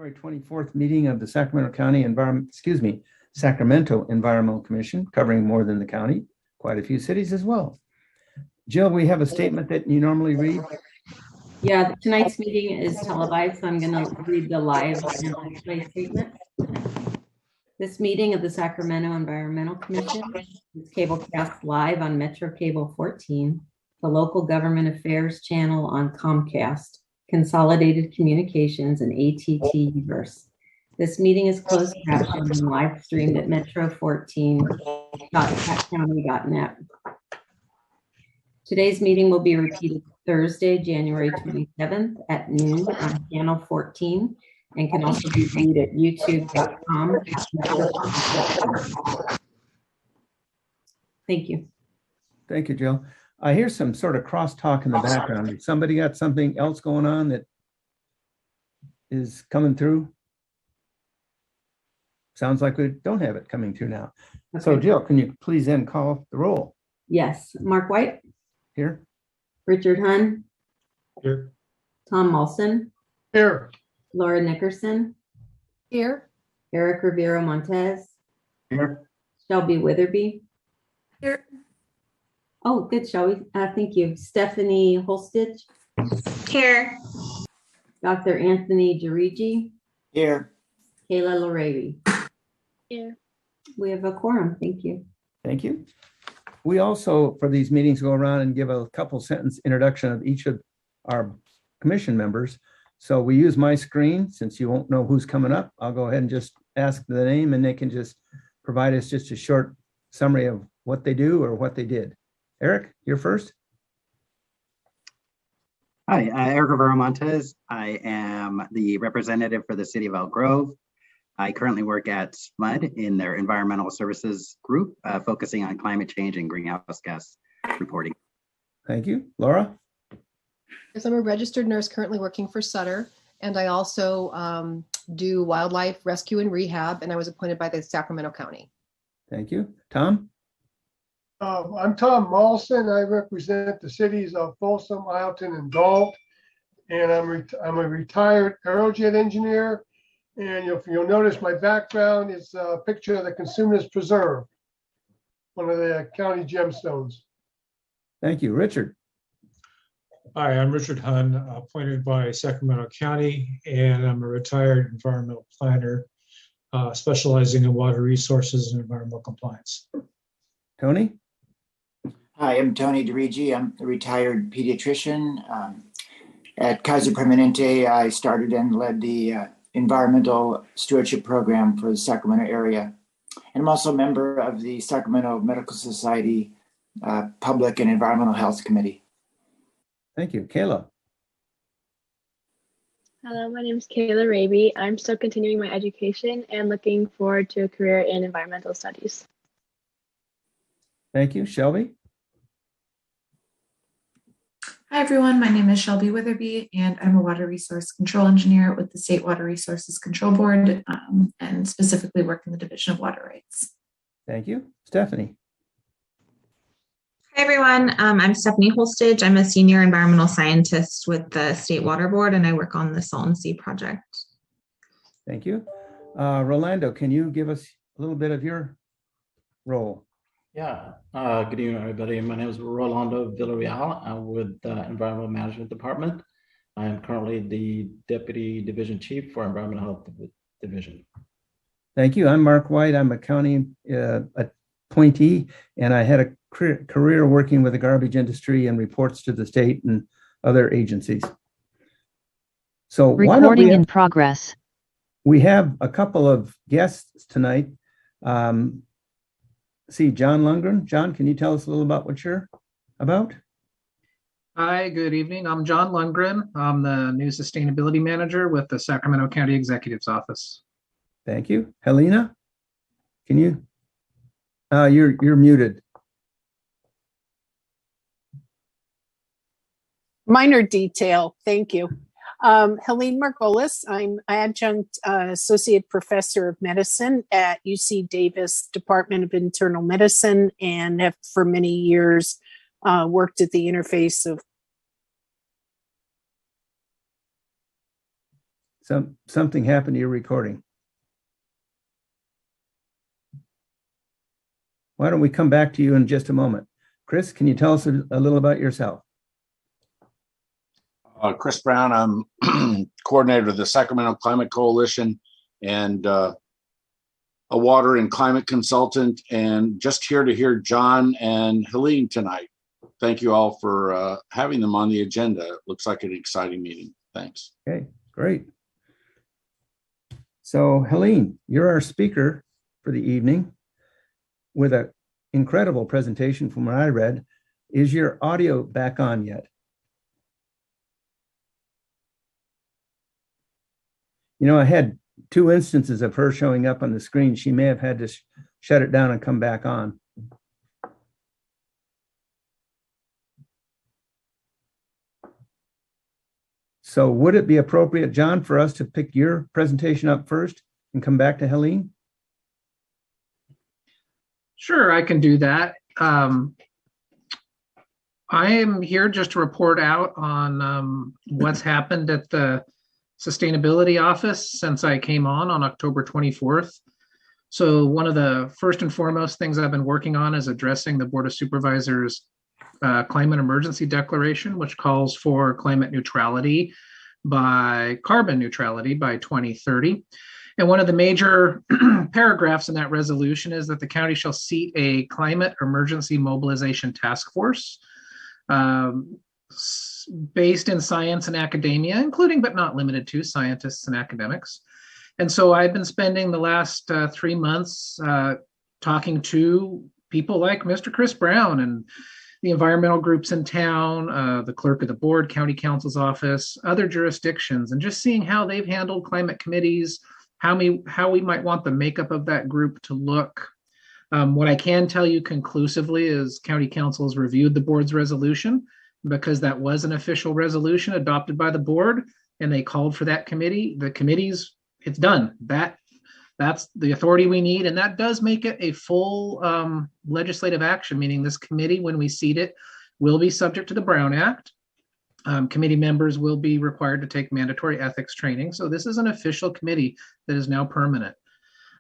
January 24th meeting of the Sacramento Environmental Commission, covering more than the county, quite a few cities as well. Jill, we have a statement that you normally read. Yeah, tonight's meeting is televised, so I'm going to read the live statement. This meeting of the Sacramento Environmental Commission is cablecast live on Metro Cable 14, the local government affairs channel on Comcast, Consolidated Communications, and AT&T Universe. This meeting is closed captioned and live streamed at metro14.saccounty.net. Today's meeting will be repeated Thursday, January 27th at noon on channel 14 and can also be viewed at youtube.com. Thank you. Thank you, Jill. I hear some sort of crosstalk in the background. Has somebody got something else going on that is coming through? Sounds like we don't have it coming through now. Okay. So Jill, can you please then call the roll? Yes. Mark White? Here. Richard Hunn? Here. Tom Molson? Here. Laura Nickerson? Here. Eric Rivero Montez? Here. Shelby Witherby? Here. Oh, good, Shelby. Thank you. Stephanie Holstitch? Here. Dr. Anthony Dirigi? Here. Kayla Loravi? Here. We have a quorum. Thank you. Thank you. We also, for these meetings, go around and give a couple sentence introduction of each of our commission members. So we use my screen. Since you won't know who's coming up, I'll go ahead and just ask the name and they can just provide us just a short summary of what they do or what they did. Eric, you're first. Hi, Eric Rivero Montez. I am the representative for the city of Elk Grove. I currently work at SMUD in their environmental services group, focusing on climate change and greenhouse gas reporting. Thank you. Laura? Yes, I'm a registered nurse currently working for Sutter, and I also do wildlife rescue and rehab, and I was appointed by the Sacramento County. Thank you. Tom? I'm Tom Molson. I represent the cities of Folsom, Ileton, and Galt, and I'm a retired aerojet engineer. And if you'll notice, my background is a picture of the Consumers Preserve, one of the county gemstones. Thank you. Richard? Hi, I'm Richard Hunn, appointed by Sacramento County, and I'm a retired environmental planner specializing in water resources and environmental compliance. Tony? Hi, I'm Tony Dirigi. I'm a retired pediatrician. At Kaiser Permanente, I started and led the environmental stewardship program for the Sacramento area. And I'm also a member of the Sacramento Medical Society Public and Environmental Health Committee. Thank you. Kayla? Hello, my name is Kayla Raby. I'm still continuing my education and looking forward to a career in environmental studies. Thank you. Shelby? Hi, everyone. My name is Shelby Witherby, and I'm a water resource control engineer with the State Water Resources Control Board, and specifically work in the Division of Water Rights. Thank you. Stephanie? Hi, everyone. I'm Stephanie Holstitch. I'm a senior environmental scientist with the State Water Board, and I work on the Salton Sea project. Thank you. Rolando, can you give us a little bit of your role? Yeah, good evening, everybody. My name is Rolando Villarreal. I'm with the Environmental Management Department. I am currently the Deputy Division Chief for Environmental Health Division. Thank you. I'm Mark White. I'm a county appointee, and I had a career working with the garbage industry and reports to the state and other agencies. So recording in progress. We have a couple of guests tonight. See, John Lundgren. John, can you tell us a little about what you're about? Hi, good evening. I'm John Lundgren. I'm the new sustainability manager with the Sacramento County Executive's Office. Thank you. Helena, can you? You're muted. Minor detail. Thank you. Helene Margolis. I'm adjunct associate professor of medicine at UC Davis Department of Internal Medicine, and have for many years worked at the interface of. Something happened to your recording. Why don't we come back to you in just a moment? Chris, can you tell us a little about yourself? Chris Brown, I'm coordinator of the Sacramento Climate Coalition and a water and climate consultant, and just here to hear John and Helene tonight. Thank you all for having them on the agenda. It looks like an exciting meeting. Thanks. Okay, great. So Helene, you're our speaker for the evening with an incredible presentation from what I read. Is your audio back on yet? You know, I had 2 instances of her showing up on the screen. She may have had to shut it down and come back on. So would it be appropriate, John, for us to pick your presentation up first and come back to Helene? Sure, I can do that. I am here just to report out on what's happened at the Sustainability Office since I came on October 24th. So one of the first and foremost things I've been working on is addressing the Board of Supervisors climate emergency declaration, which calls for climate neutrality carbon neutrality by 2030. And one of the major paragraphs in that resolution is that the county shall seat a climate emergency mobilization task force based in science and academia, including but not limited to scientists and academics. And so I've been spending the last 3 months talking to people like Mr. Chris Brown and the environmental groups in town, the clerk of the board, county counsel's office, other jurisdictions, and just seeing how they've handled climate committees, how we might want the makeup of that group to look. What I can tell you conclusively is county council has reviewed the board's resolution because that was an official resolution adopted by the board and they called for that committee. The committee's, it's done. That's the authority we need. And that does make it a full legislative action, meaning this committee, when we seat it, will be subject to the Brown Act. Committee members will be required to take mandatory ethics training. So this is an official committee that is now permanent.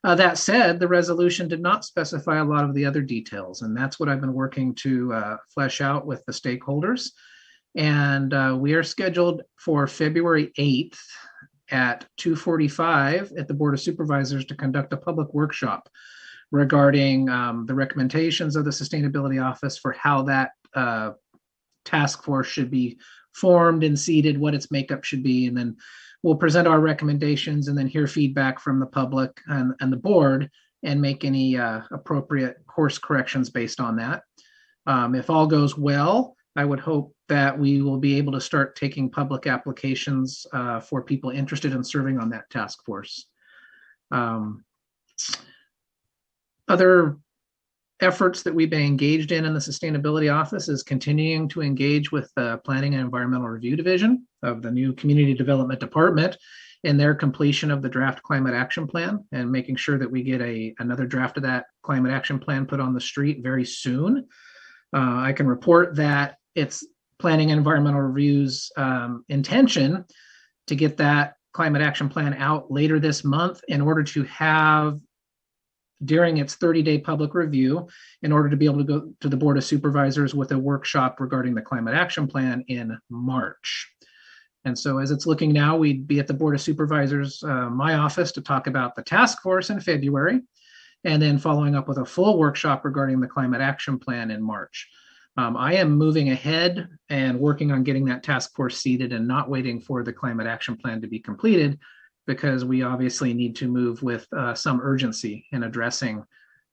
That said, the resolution did not specify a lot of the other details, and that's what I've been working to flesh out with the stakeholders. And we are scheduled for February 8th at 2:45 at the Board of Supervisors to conduct a public workshop regarding the recommendations of the Sustainability Office for how that task force should be formed and seated, what its makeup should be, and then we'll present our recommendations and then hear feedback from the public and the board and make any appropriate course corrections based on that. If all goes well, I would hope that we will be able to start taking public applications for people interested in serving on that task force. Other efforts that we've been engaged in the Sustainability Office is continuing to engage with the Planning and Environmental Review Division of the new Community Development Department in their completion of the draft Climate Action Plan and making sure that we get another draft of that Climate Action Plan put on the street very soon. I can report that it's Planning and Environmental Review's intention to get that Climate Action Plan out later this month in order to have during its 30-day public review in order to be able to go to the Board of Supervisors with a workshop regarding the Climate Action Plan in March. And so as it's looking now, we'd be at the Board of Supervisors, my office, to talk about the task force in February, and then following up with a full workshop regarding the Climate Action Plan in March. I am moving ahead and working on getting that task force seated and not waiting for the Climate Action Plan to be completed, because we obviously need to move with some urgency in addressing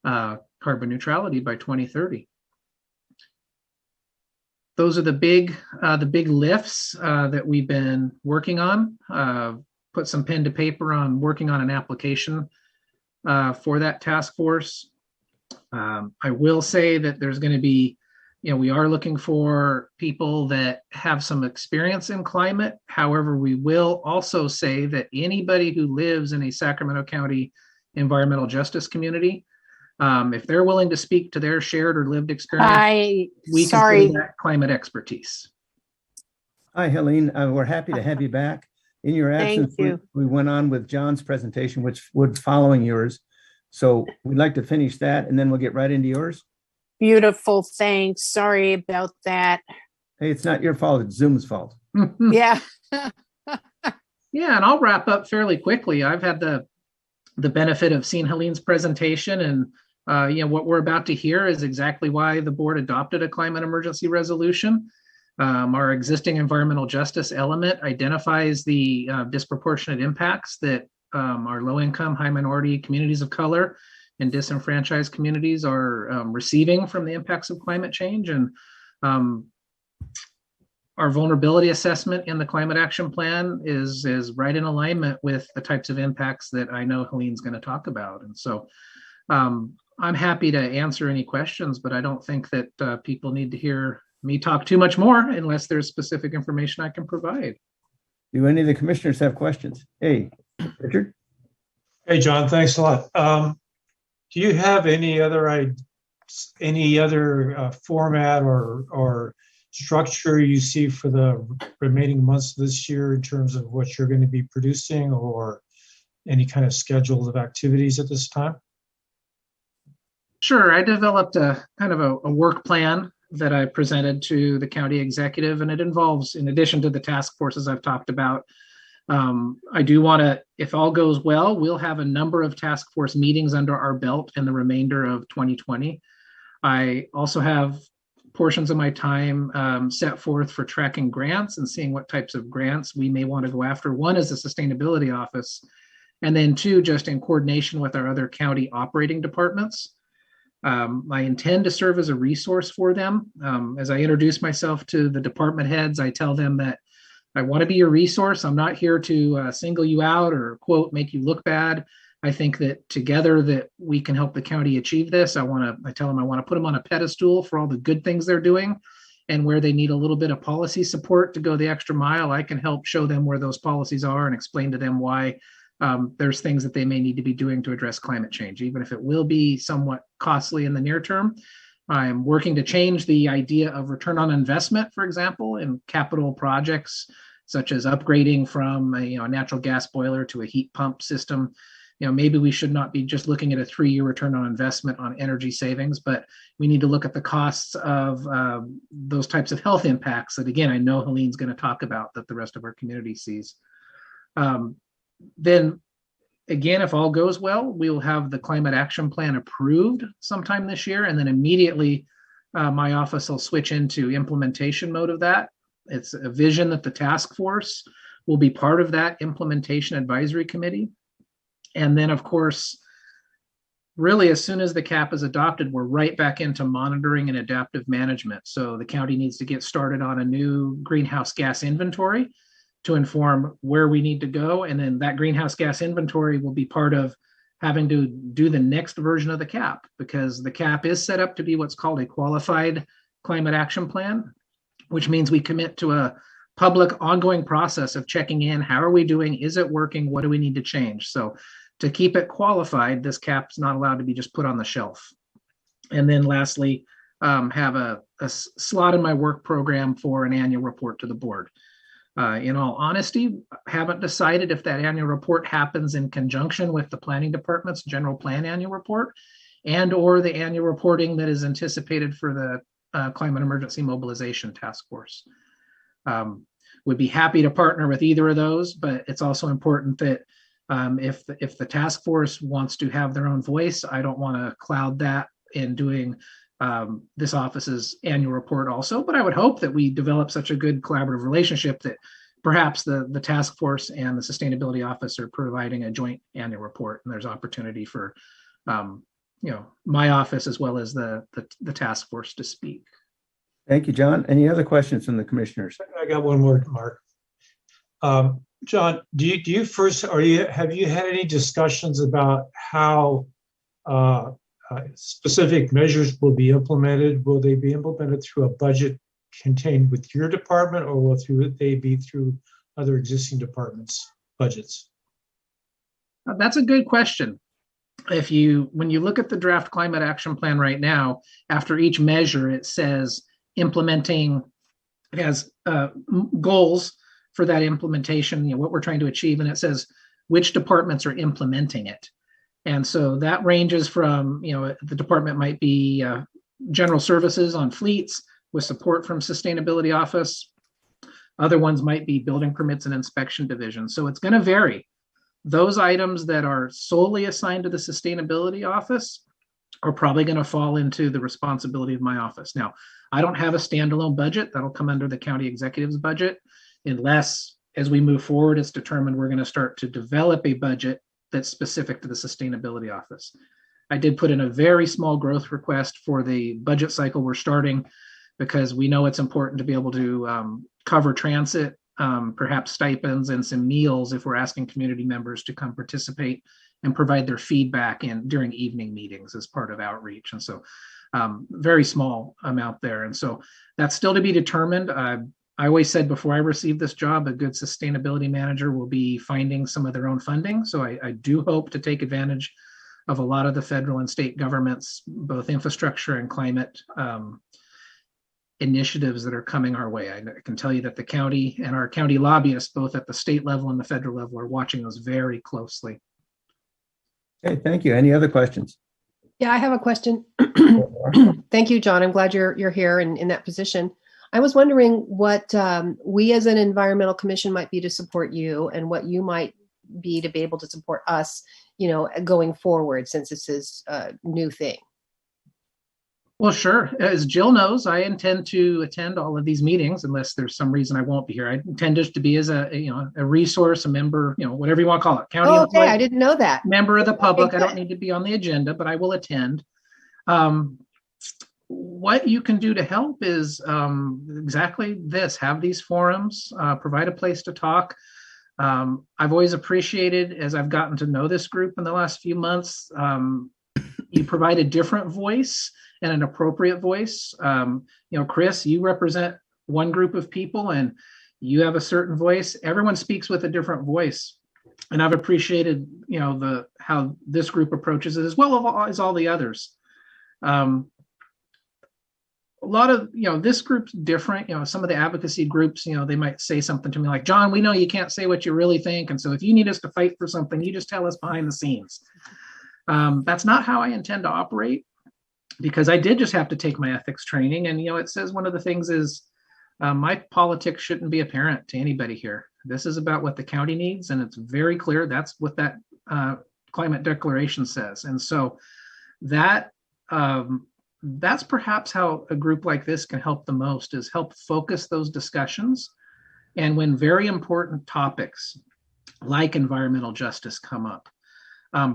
carbon neutrality by 2030. Those are the big lifts that we've been working on. Put some pen to paper on working on an application for that task force. I will say that there's going to be, we are looking for people that have some experience in climate. However, we will also say that anybody who lives in a Sacramento County environmental justice community, if they're willing to speak to their shared or lived experience, we consider that climate expertise. Hi, Helene. We're happy to have you back. In your absence, you. we went on with John's presentation, which would following yours. So we'd like to finish that and then we'll get right into yours. Beautiful. Thanks. Sorry about that. Hey, it's not your fault. It's Zoom's fault. Yeah. Yeah, and I'll wrap up fairly quickly. I've had the benefit of seeing Helene's presentation, and what we're about to hear is exactly why the board adopted a climate emergency resolution. Our existing environmental justice element identifies the disproportionate impacts that our low-income, high-minority communities of color and disenfranchised communities are receiving from the impacts of climate change. And our vulnerability assessment in the climate action plan is right in alignment with the types of impacts that I know Helene's going to talk about. And so I'm happy to answer any questions, but I don't think that people need to hear me talk too much more unless there's specific information I can provide. Do any of the commissioners have questions? Hey, Richard? Hey, John, thanks a lot. Do you have any other format or structure you see for the remaining months of this year in terms of what you're going to be producing, or any kind of schedule of activities at this time? Sure, I developed a kind of a work plan that I presented to the county executive, and it involves, in addition to the task forces I've talked about, I do want to, if all goes well, we'll have a number of task force meetings under our belt in the remainder of 2020. I also have portions of my time set forth for tracking grants and seeing what types of grants we may want to go after. One is the sustainability office, and then two, just in coordination with our other county operating departments. I intend to serve as a resource for them. As I introduce myself to the department heads, I tell them that I want to be your resource. I'm not here to single you out or, quote, make you look bad. I think that together that we can help the county achieve this. I tell them I want to put them on a pedestal for all the good things they're doing, and where they need a little bit of policy support to go the extra mile, I can help show them where those policies are and explain to them why there's things that they may need to be doing to address climate change, even if it will be somewhat costly in the near term. I'm working to change the idea of return on investment, for example, in capital projects, such as upgrading from a natural gas boiler to a heat pump system. Maybe we should not be just looking at a 3-year return on investment on energy savings, but we need to look at the costs of those types of health impacts that, again, I know Helene's going to talk about, that the rest of our community sees. Then again, if all goes well, we will have the climate action plan approved sometime this year, and then immediately my office will switch into implementation mode of that. It's a vision that the task force will be part of that implementation advisory committee. And then, of course, really, as soon as the CAP is adopted, we're right back into monitoring and adaptive management. So the county needs to get started on a new greenhouse gas inventory to inform where we need to go. And then that greenhouse gas inventory will be part of having to do the next version of the CAP, because the CAP is set up to be what's called a qualified climate action plan, which means we commit to a public ongoing process of checking in. How are we doing? Is it working? What do we need to change? So to keep it qualified, this CAP is not allowed to be just put on the shelf. And then lastly, have a slot in my work program for an annual report to the board. In all honesty, haven't decided if that annual report happens in conjunction with the planning department's general plan annual report and or the annual reporting that is anticipated for the climate emergency mobilization task force. Would be happy to partner with either of those, but it's also important that if the task force wants to have their own voice, I don't want to cloud that in doing this office's annual report also. But I would hope that we develop such a good collaborative relationship that perhaps the task force and the sustainability office are providing a joint annual report, and there's opportunity for my office as well as the task force to speak. Thank you, John. Any other questions from the commissioners? I got one more, Mark. John, have you had any discussions about how specific measures will be implemented? Will they be implemented through a budget contained with your department, or will they be through other existing departments' budgets? That's a good question. When you look at the draft climate action plan right now, after each measure, it says implementing, it has goals for that implementation, what we're trying to achieve, and it says which departments are implementing it. And so that ranges from, the department might be general services on fleets with support from sustainability office. Other ones might be building permits and inspection division. So it's going to vary. Those items that are solely assigned to the sustainability office are probably going to fall into the responsibility of my office. Now, I don't have a standalone budget. That'll come under the county executive's budget, unless as we move forward, it's determined we're going to start to develop a budget that's specific to the sustainability office. I did put in a very small growth request for the budget cycle we're starting, because we know it's important to be able to cover transit, perhaps stipends and some meals if we're asking community members to come participate and provide their feedback during evening meetings as part of outreach. And so very small amount there. And so that's still to be determined. I always said before I received this job, a good sustainability manager will be finding some of their own funding. So I do hope to take advantage of a lot of the federal and state governments, both infrastructure and climate initiatives that are coming our way. I can tell you that the county and our county lobbyists, both at the state level and the federal level, are watching those very closely. Okay, thank you. Any other questions? Yeah, I have a question. Thank you, John. I'm glad you're here and in that position. I was wondering what we as an environmental commission might be to support you, and what you might be to be able to support us, going forward, since this is a new thing. Well, sure. As Jill knows, I intend to attend all of these meetings unless there's some reason I won't be here. I intend just to be as a resource, a member, whatever you want to call it. County okay, I didn't know that. Member of the public. I don't need to be on the agenda, but I will attend. What you can do to help is exactly this: have these forums, provide a place to talk. I've always appreciated, as I've gotten to know this group in the last few months, you provide a different voice and an appropriate voice. Chris, you represent one group of people and you have a certain voice. Everyone speaks with a different voice. And I've appreciated, how this group approaches it, as well as all the others. A lot of, this group's different. Some of the advocacy groups, they might say something to me like, John, we know you can't say what you really think. And so if you need us to fight for something, you just tell us behind the scenes. That's not how I intend to operate, because I did just have to take my ethics training. And, it says one of the things is my politics shouldn't be apparent to anybody here. This is about what the county needs. And it's very clear. That's what that climate declaration says. And so that's perhaps how a group like this can help the most, is help focus those discussions. And when very important topics like environmental justice come up,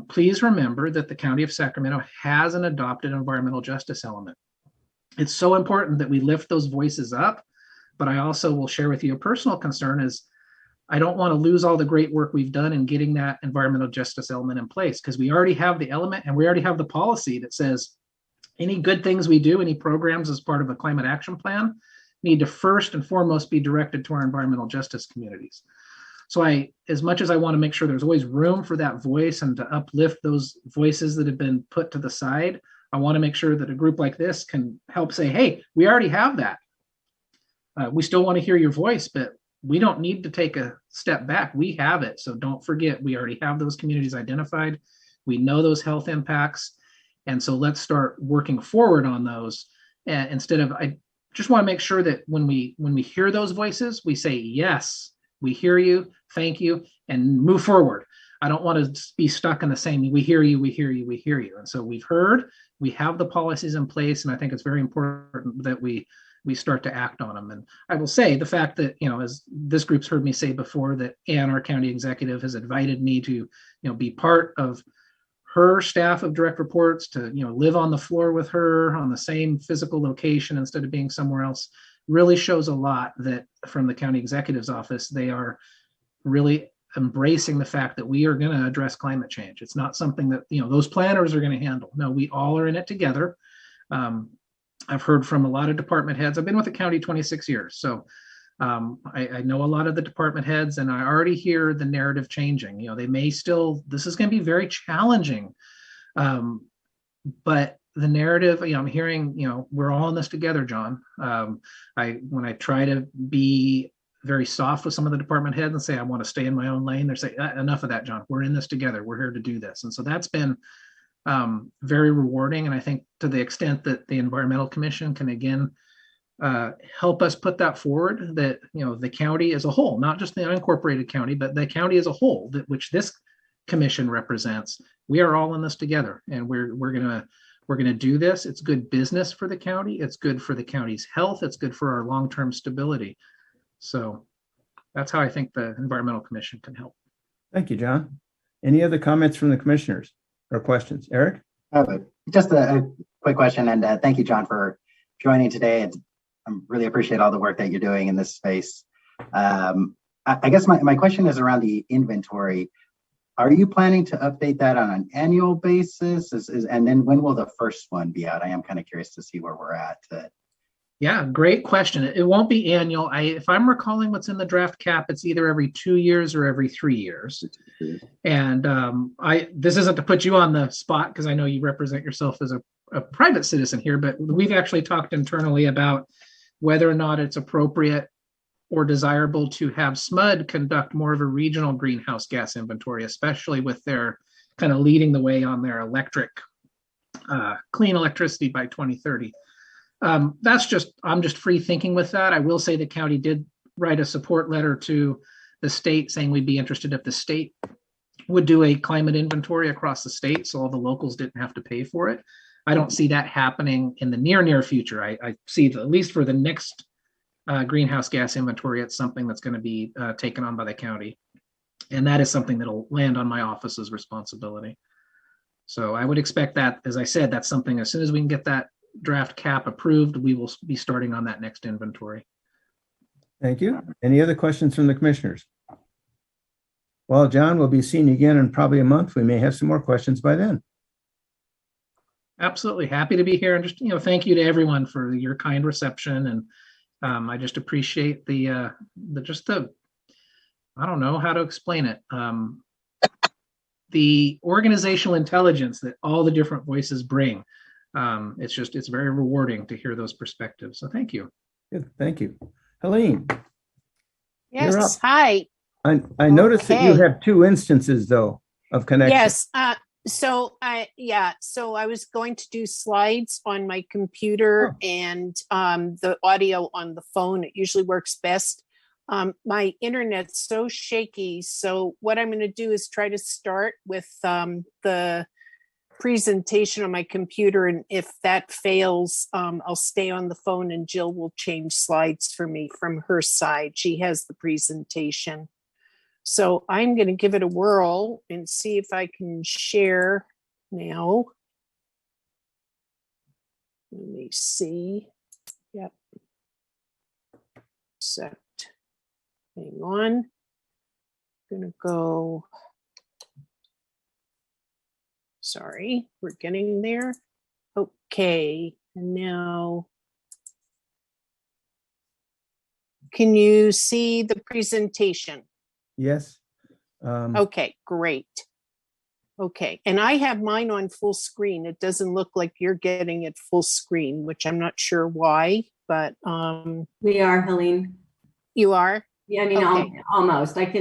please remember that the County of Sacramento has an adopted environmental justice element. It's so important that we lift those voices up, but I also will share with you a personal concern is I don't want to lose all the great work we've done in getting that environmental justice element in place, because we already have the element and we already have the policy that says any good things we do, any programs as part of a climate action plan, need to first and foremost be directed to our environmental justice communities. So as much as I want to make sure there's always room for that voice and to uplift those voices that have been put to the side, I want to make sure that a group like this can help say, hey, we already have that. We still want to hear your voice, but we don't need to take a step back. We have it. So don't forget, we already have those communities identified. We know those health impacts. And so let's start working forward on those. Instead of, I just want to make sure that when we hear those voices, we say, yes, we hear you, thank you, and move forward. I don't want to be stuck in the same, we hear you, we hear you, we hear you. And so we've heard, we have the policies in place, and I think it's very important that we start to act on them. And I will say the fact that, as this group's heard me say before, that Ann, our county executive, has invited me to, be part of her staff of direct reports, to, live on the floor with her on the same physical location instead of being somewhere else, really shows a lot that from the county executive's office, they are really embracing the fact that we are going to address climate change. It's not something that, those planners are going to handle. No, we all are in it together. I've heard from a lot of department heads. I've been with the county 26 years. So I know a lot of the department heads, and I already hear the narrative changing. They may still, this is going to be very challenging. But the narrative, I'm hearing, we're all in this together, John. When I try to be very soft with some of the department heads and say, I want to stay in my own lane. They're saying, enough of that, John. We're in this together. We're here to do this. And so that's been very rewarding. And I think to the extent that the Environmental Commission can again help us put that forward, that the county as a whole, not just the unincorporated county, but the county as a whole, that which this commission represents, we are all in this together, and we're gonna do this. It's good business for the county. It's good for the county's health. It's good for our long-term stability. So that's how I think the Environmental Commission can help. Thank you, John. Any other comments from the commissioners or questions? Eric? Just a quick question, and thank you, John, for joining today. I really appreciate all the work that you're doing in this space. I guess my question is around the inventory. Are you planning to update that on an annual basis? And then when will the first one be out? I am kind of curious to see where we're at. Yeah, great question. It won't be annual. If I'm recalling what's in the draft cap, it's either every 2 years or every 3 years. And this isn't to put you on the spot, because I know you represent yourself as a private citizen here, but we've actually talked internally about whether or not it's appropriate or desirable to have SMUD conduct more of a regional greenhouse gas inventory, especially with their kind of leading the way on their clean electricity by 2030. I'm just free thinking with that. I will say the county did write a support letter to the state saying we'd be interested if the state would do a climate inventory across the state, so all the locals didn't have to pay for it. I don't see that happening in the near future. I see that at least for the next greenhouse gas inventory, it's something that's going to be taken on by the county. And that is something that'll land on my office's responsibility. So I would expect that, as I said, that's something as soon as we can get that draft cap approved, we will be starting on that next inventory. Thank you. Any other questions from the commissioners? Well, John, we'll be seeing you again in probably a month. We may have some more questions by then. Absolutely. Happy to be here. And just, thank you to everyone for your kind reception. And I just appreciate I don't know how to explain it. The organizational intelligence that all the different voices bring. It's very rewarding to hear those perspectives. So thank you. Good. Thank you. Helene. Yes. Hi. I noticed that you have 2 instances though of connection. Yes. So I was going to do slides on my computer and the audio on the phone. It usually works best. My internet's so shaky. So what I'm going to do is try to start with the presentation on my computer. And if that fails, I'll stay on the phone and Jill will change slides for me from her side. She has the presentation. So I'm going to give it a whirl and see if I can share now. Let me see. Yep. Set. Hang on. I'm going to go. Sorry, we're getting there. Okay. And now, can you see the presentation? Yes. Okay, great. Okay, and I have mine on full screen. It doesn't look like you're getting it full screen, which I'm not sure why, but we are, Helene. You are? Yeah, I mean, okay. Almost. I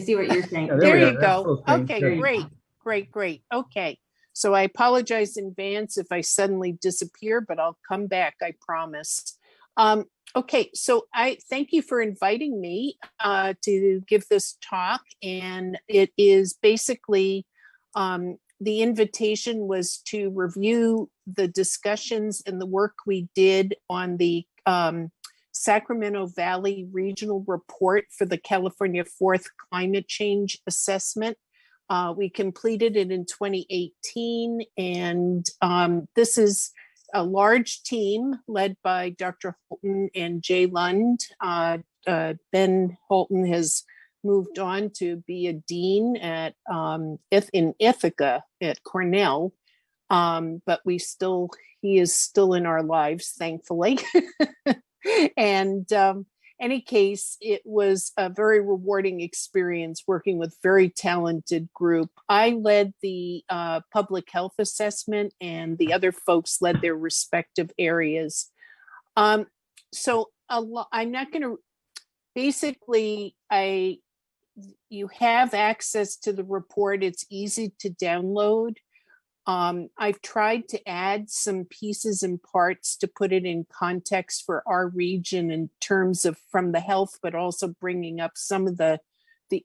see what you're saying. Yeah, there you go. Okay, great. Okay, so I apologize in advance if I suddenly disappear, but I'll come back, I promise. Okay, so I thank you for inviting me to give this talk, and it is basically the invitation was to review the discussions and the work we did on the Sacramento Valley Regional Report for the California 4th Climate Change Assessment. We completed it in 2018, and this is a large team led by Dr. Holton and Jay Lund. Ben Holton has moved on to be a dean in Ithaca at Cornell, but he is still in our lives, thankfully. And any case, it was a very rewarding experience working with very talented group. I led the public health assessment and the other folks led their respective areas. So I'm not going to basically, you have access to the report. It's easy to download. I've tried to add some pieces and parts to put it in context for our region in terms of from the health, but also bringing up some of the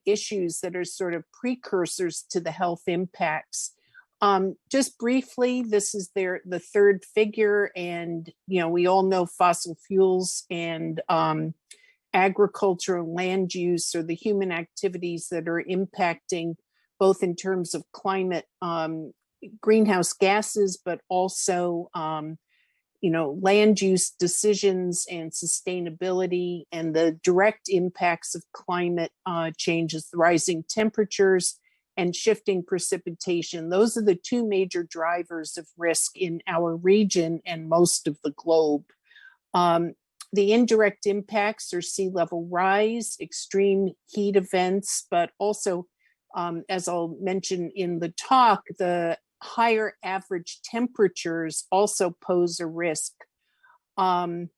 issues that are sort of precursors to the health impacts. Just briefly, this is the third figure, and we all know fossil fuels and agriculture and land use or the human activities that are impacting both in terms of climate, greenhouse gases, but also land use decisions and sustainability, and the direct impacts of climate changes, the rising temperatures and shifting precipitation. Those are the two major drivers of risk in our region and most of the globe. The indirect impacts are sea level rise, extreme heat events, but also, as I'll mention in the talk, the higher average temperatures also pose a risk. And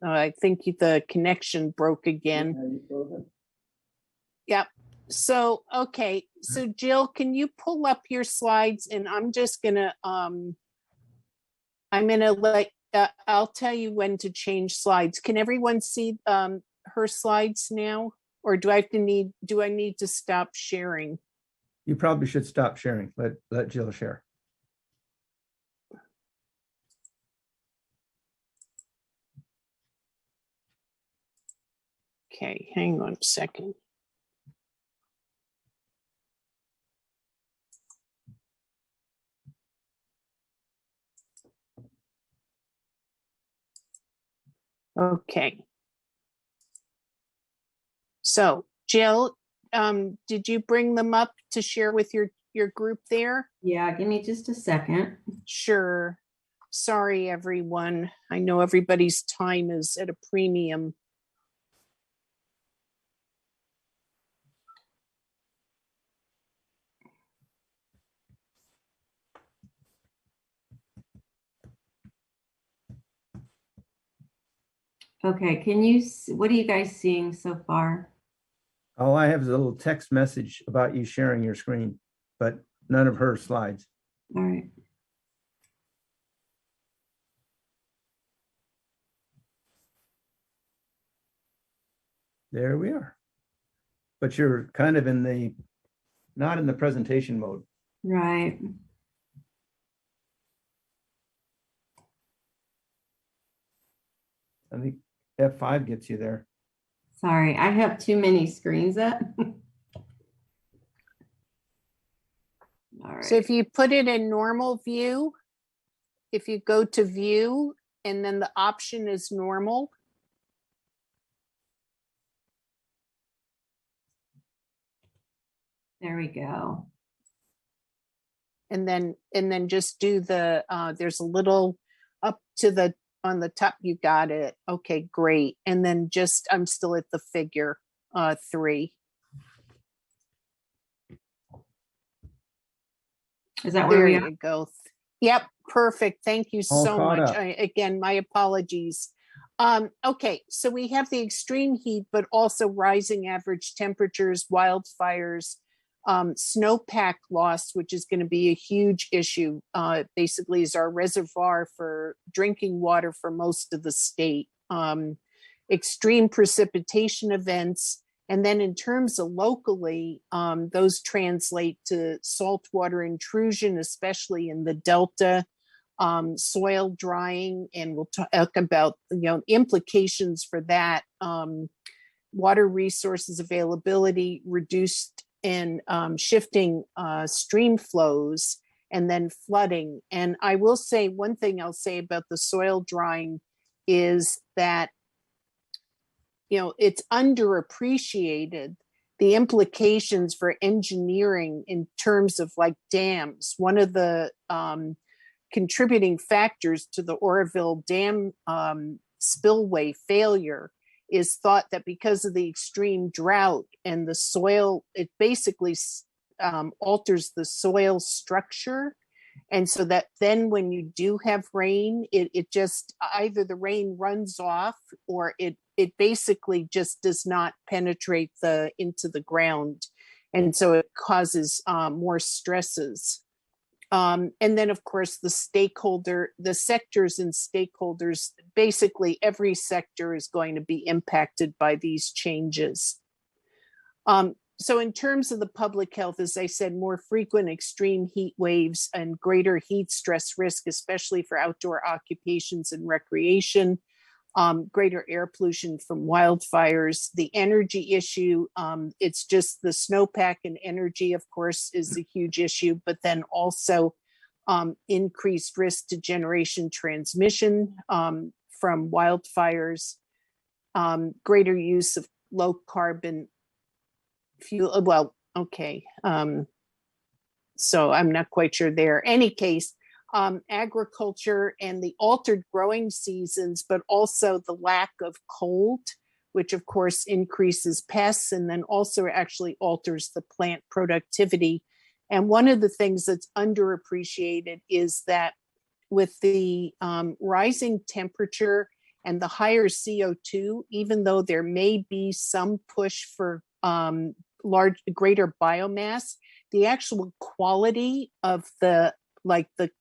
I think the connection broke again. Yep. So, okay. So Jill, can you pull up your slides, and I'm just gonna, I'll tell you when to change slides. Can everyone see her slides now? Or do I need to stop sharing? You probably should stop sharing. Let Jill share. Okay, hang on a second. Okay. So, Jill, did you bring them up to share with your group there? Yeah, give me just a second. Sure. Sorry, everyone. I know everybody's time is at a premium. Okay, what are you guys seeing so far? All I have is a little text message about you sharing your screen, but none of her slides. All right. There we are. But you're kind of not in the presentation mode. Right. I think F5 gets you there. Sorry, I have too many screens up. All right. So if you put it in normal view, if you go to view and then the option is normal. There we go. And then just do there's a little up to on the top, you got it. Okay, great. And then I'm still at the figure 3. Is that where we are? There you go. Yep, perfect. Thank you All so caught much. up. Again, my apologies. Okay, so we have the extreme heat, but also rising average temperatures, wildfires, snowpack loss, which is going to be a huge issue. Basically is our reservoir for drinking water for most of the state. Extreme precipitation events. And then in terms of locally, those translate to saltwater intrusion, especially in the Delta, soil drying, and we'll talk about implications for that. Water resources availability, reduced and shifting stream flows, and then flooding. And I will say one thing I'll say about the soil drying is that it's underappreciated, the implications for engineering in terms of like dams. One of the contributing factors to the Oroville Dam spillway failure is thought that because of the extreme drought and the soil, it basically alters the soil structure. And so that then when you do have rain, it just either the rain runs off or it basically just does not penetrate into the ground. And so it causes more stresses. And then, of course, the sectors and stakeholders, basically every sector is going to be impacted by these changes. So in terms of the public health, as I said, more frequent extreme heat waves and greater heat stress risk, especially for outdoor occupations and recreation, greater air pollution from wildfires, the energy issue, it's just the snowpack and energy, of course, is a huge issue, but then also increased risk to generation transmission from wildfires, greater use of low carbon fuel. Well, okay. So I'm not quite sure there. Any case, agriculture and the altered growing seasons, but also the lack of cold, which of course increases pests and then also actually alters the plant productivity. And one of the things that's underappreciated is that with the rising temperature and the higher CO2, even though there may be some push for greater biomass, the actual quality of the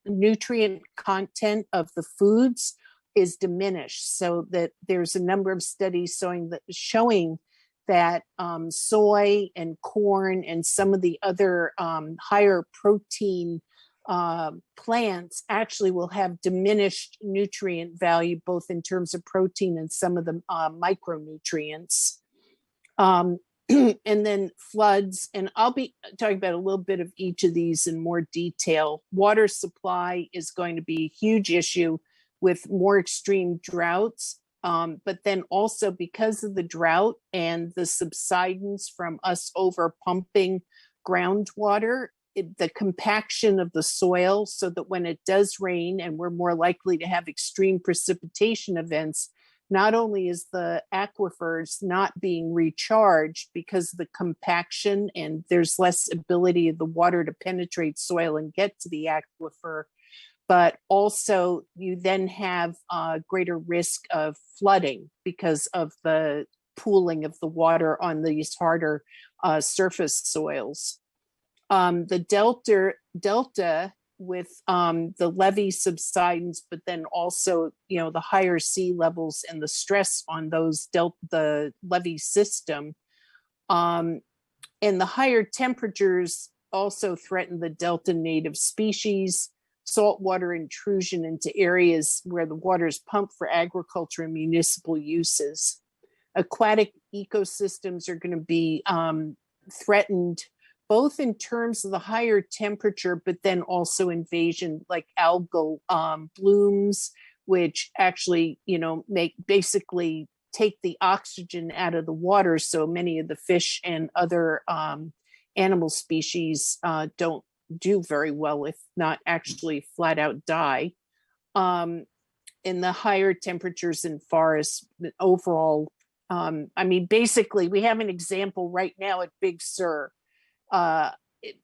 nutrient content of the foods is diminished. So that there's a number of studies showing that soy and corn and some of the other higher protein plants actually will have diminished nutrient value, both in terms of protein and some of the micronutrients. And then floods, and I'll be talking about a little bit of each of these in more detail. Water supply is going to be a huge issue with more extreme droughts, but then also because of the drought and the subsidence from us over pumping groundwater, the compaction of the soil, so that when it does rain and we're more likely to have extreme precipitation events, not only is the aquifers not being recharged because of the compaction and there's less ability of the water to penetrate soil and get to the aquifer, but also you then have greater risk of flooding because of the pooling of the water on these harder surface soils. The delta with the levee subsidence, but then also, the higher sea levels and the stress on the levee system. And the higher temperatures also threaten the delta native species, saltwater intrusion into areas where the water is pumped for agriculture and municipal uses. Aquatic ecosystems are going to be threatened, both in terms of the higher temperature, but then also invasion like algal blooms, which actually, basically take the oxygen out of the water. So many of the fish and other animal species don't do very well, if not actually flat out die. In the higher temperatures in forests, overall, basically we have an example right now at Big Sur.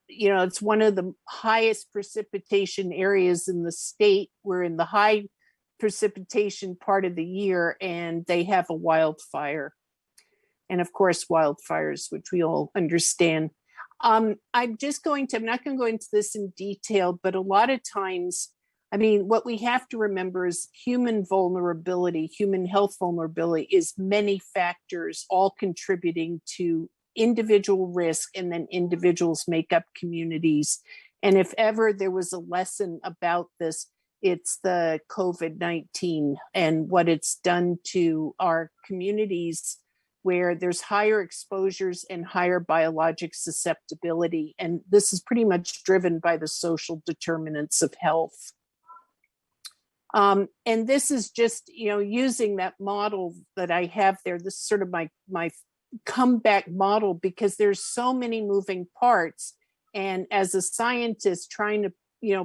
It's one of the highest precipitation areas in the state. We're in the high precipitation part of the year, and they have a wildfire. And of course, wildfires, which we all understand. I'm not going to go into this in detail, but a lot of times, what we have to remember is human vulnerability, human health vulnerability is many factors all contributing to individual risk, and then individuals make up communities. And if ever there was a lesson about this, it's the COVID-19 and what it's done to our communities, where there's higher exposures and higher biologic susceptibility. And this is pretty much driven by the social determinants of health. And this is just, using that model that I have there. This is sort of my comeback model, because there's so many moving parts, and as a scientist trying to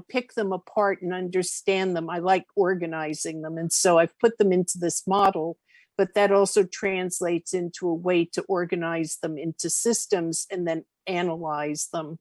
pick them apart and understand them, I like organizing them, and so I've put them into this model, but that also translates into a way to organize them into systems and then analyze them.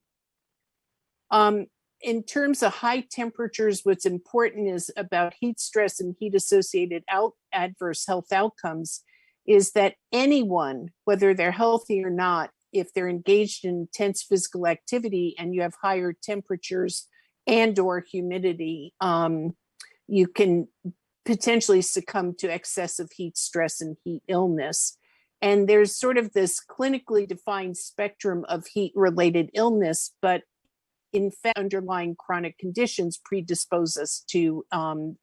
in terms of high temperatures, what's important is about heat stress and heat associated adverse health outcomes is that anyone, whether they're healthy or not, if they're engaged in intense physical activity and you have higher temperatures and or humidity, you can potentially succumb to excessive heat stress and heat illness. And there's sort of this clinically defined spectrum of heat related illness, but in fact, underlying chronic conditions predispose us to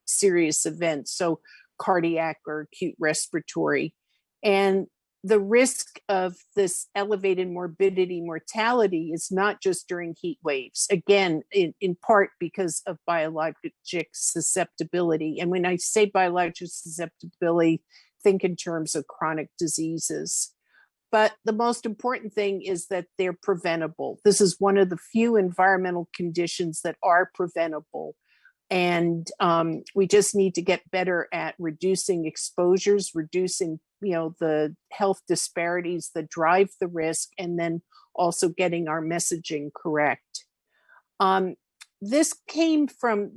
serious events, so cardiac or acute respiratory. And the risk of this elevated morbidity, mortality is not just during heat waves, again, in part because of biologic susceptibility. And when I say biologic susceptibility, think in terms of chronic diseases. But the most important thing is that they're preventable. This is one of the few environmental conditions that are preventable. And we just need to get better at reducing exposures, reducing, the health disparities that drive the risk, and then also getting our messaging correct. This came from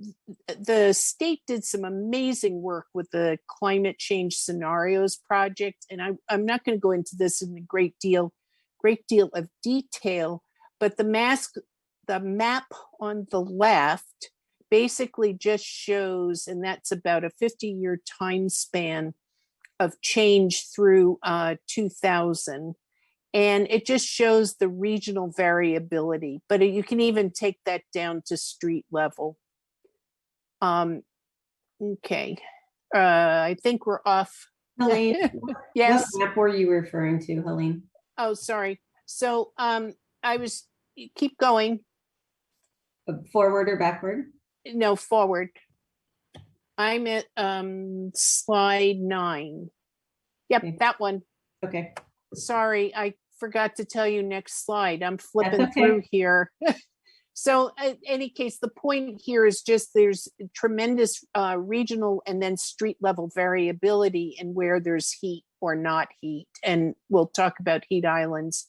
the state did some amazing work with the climate change scenarios project. And I'm not going to go into this in a great deal of detail, but the map on the left basically just shows, and that's about a 50-year time span of change through 2000. And it just shows the regional variability, but you can even take that down to street level. Okay, I think we're off. Helene, Yes. what map were you referring to, Helene? Oh, sorry. So keep going. Forward or backward? No, forward. I'm at slide 9. Yep, Okay. that one. Okay. Sorry, I forgot to tell you next slide. I'm flipping That's okay. through here. So in any case, the point here is just there's tremendous regional and then street level variability in where there's heat or not heat. And we'll talk about heat islands.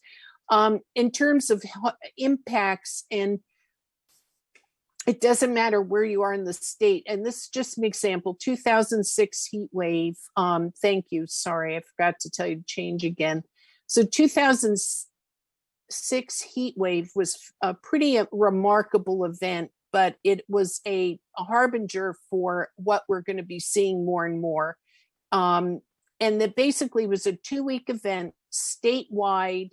In terms of impacts, and it doesn't matter where you are in the state. And this is just an example, 2006 heat wave. Thank you. Sorry, I forgot to tell you to change again. So 2006 heat wave was a pretty remarkable event, but it was a harbinger for what we're going to be seeing more and more. And that basically was a 2-week event, statewide,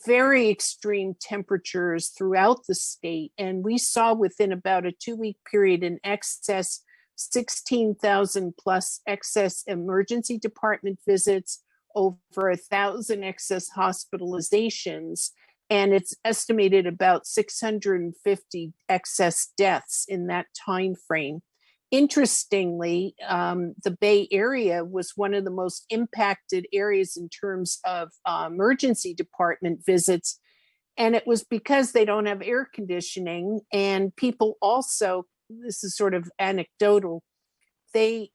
very extreme temperatures throughout the state. And we saw within about a 2-week period in excess 16,000 plus excess emergency department visits, over 1,000 excess hospitalizations, and it's estimated about 650 excess deaths in that time frame. Interestingly, the Bay Area was one of the most impacted areas in terms of emergency department visits, and it was because they don't have air conditioning, and people also, this is sort of anecdotal, they,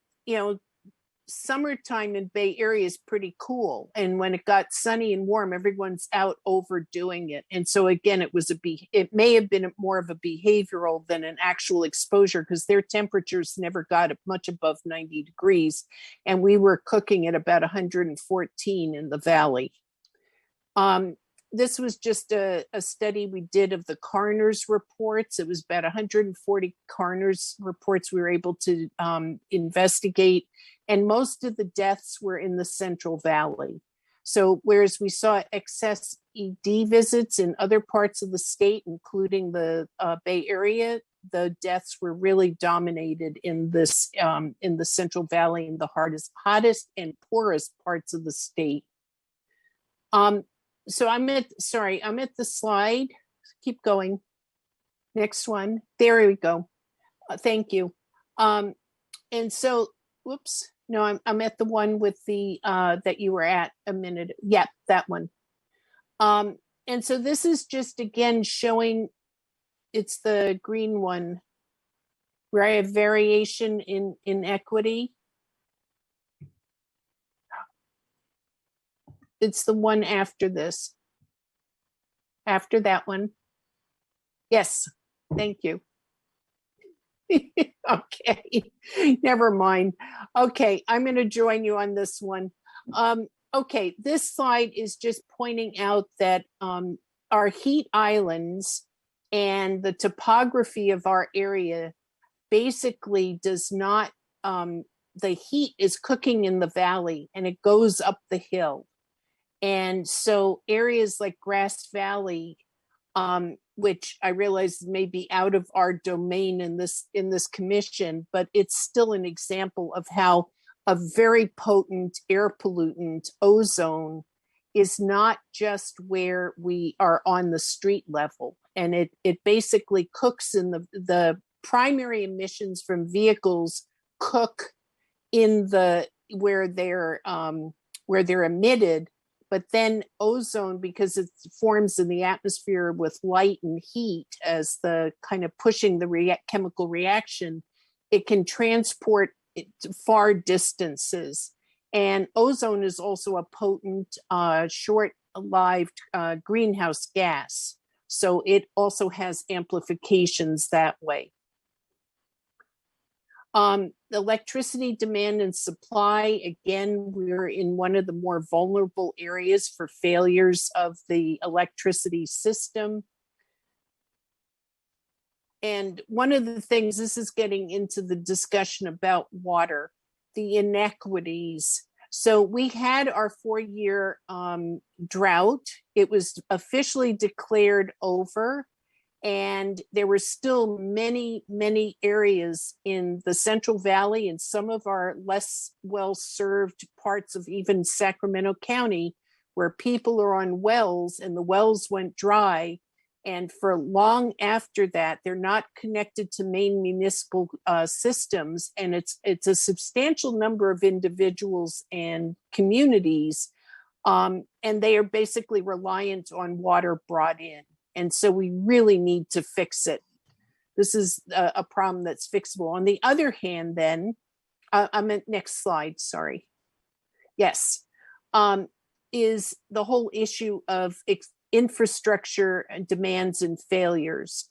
summertime in Bay Area is pretty cool. And when it got sunny and warm, everyone's out overdoing it. And so again, it may have been more of a behavioral than an actual exposure, because their temperatures never got much above 90 degrees. And we were cooking at about 114 in the valley. This was just a study we did of the coroner's reports. It was about 140 coroner's reports we were able to investigate. And most of the deaths were in the Central Valley. So whereas we saw excess ED visits in other parts of the state, including the Bay Area, the deaths were really dominated in this in the Central Valley, in the hottest and poorest parts of the state. So I'm at the slide. Keep going. Next one. There we go. Thank you. And so, whoops. No, I'm at the one with the that you were at a minute. Yep, that one. And so this is just again showing, it's the green one where I have variation in equity. It's the one after this. After that one. Yes. Thank you. Okay, never mind. Okay, I'm going to join you on this one. Okay, this slide is just pointing out that our heat islands and the topography of our area basically does not, the heat is cooking in the valley and it goes up the hill. And so areas like Grass Valley, which I realize may be out of our domain in this commission, but it's still an example of how a very potent air pollutant, ozone, is not just where we are on the street level. And it basically cooks in the primary emissions from vehicles cook in the where they're emitted. But then ozone, because it forms in the atmosphere with light and heat as the kind of pushing the chemical reaction, it can transport it to far distances. And ozone is also a potent, short-lived greenhouse gas. So it also has amplifications that way. Electricity demand and supply, again, we're in one of the more vulnerable areas for failures of the electricity system. And one of the things, this is getting into the discussion about water, the inequities. So we had our 4-year drought. It was officially declared over. And there were still many, many areas in the Central Valley and some of our less well-served parts of even Sacramento County where people are on wells and the wells went dry. And for long after that, they're not connected to main municipal systems. And it's a substantial number of individuals and communities. And they are basically reliant on water brought in. And so we really need to fix it. This is a problem that's fixable. On the other hand, then, I'm at next slide, sorry. Yes, is the whole issue of infrastructure and demands and failures.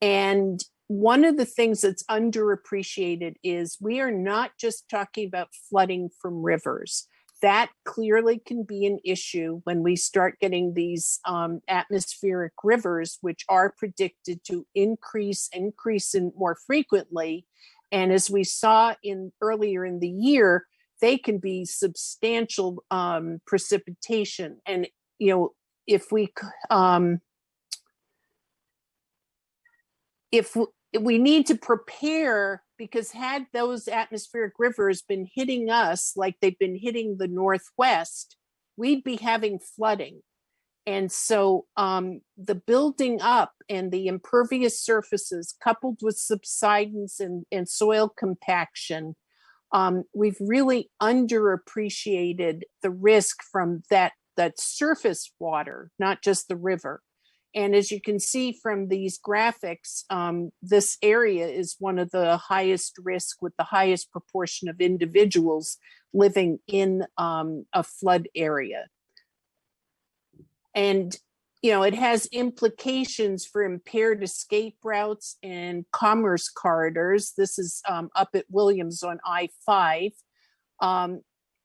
And one of the things that's underappreciated is we are not just talking about flooding from rivers. That clearly can be an issue when we start getting these atmospheric rivers, which are predicted to increase in more frequently. And as we saw earlier in the year, they can be substantial precipitation. And if we need to prepare, because had those atmospheric rivers been hitting us like they've been hitting the Northwest, we'd be having flooding. And so the building up and the impervious surfaces coupled with subsidence and soil compaction, we've really underappreciated the risk from that surface water, not just the river. And as you can see from these graphics, this area is one of the highest risk with the highest proportion of individuals living in a flood area. And, it has implications for impaired escape routes and commerce corridors. This is up at Williams on I-5.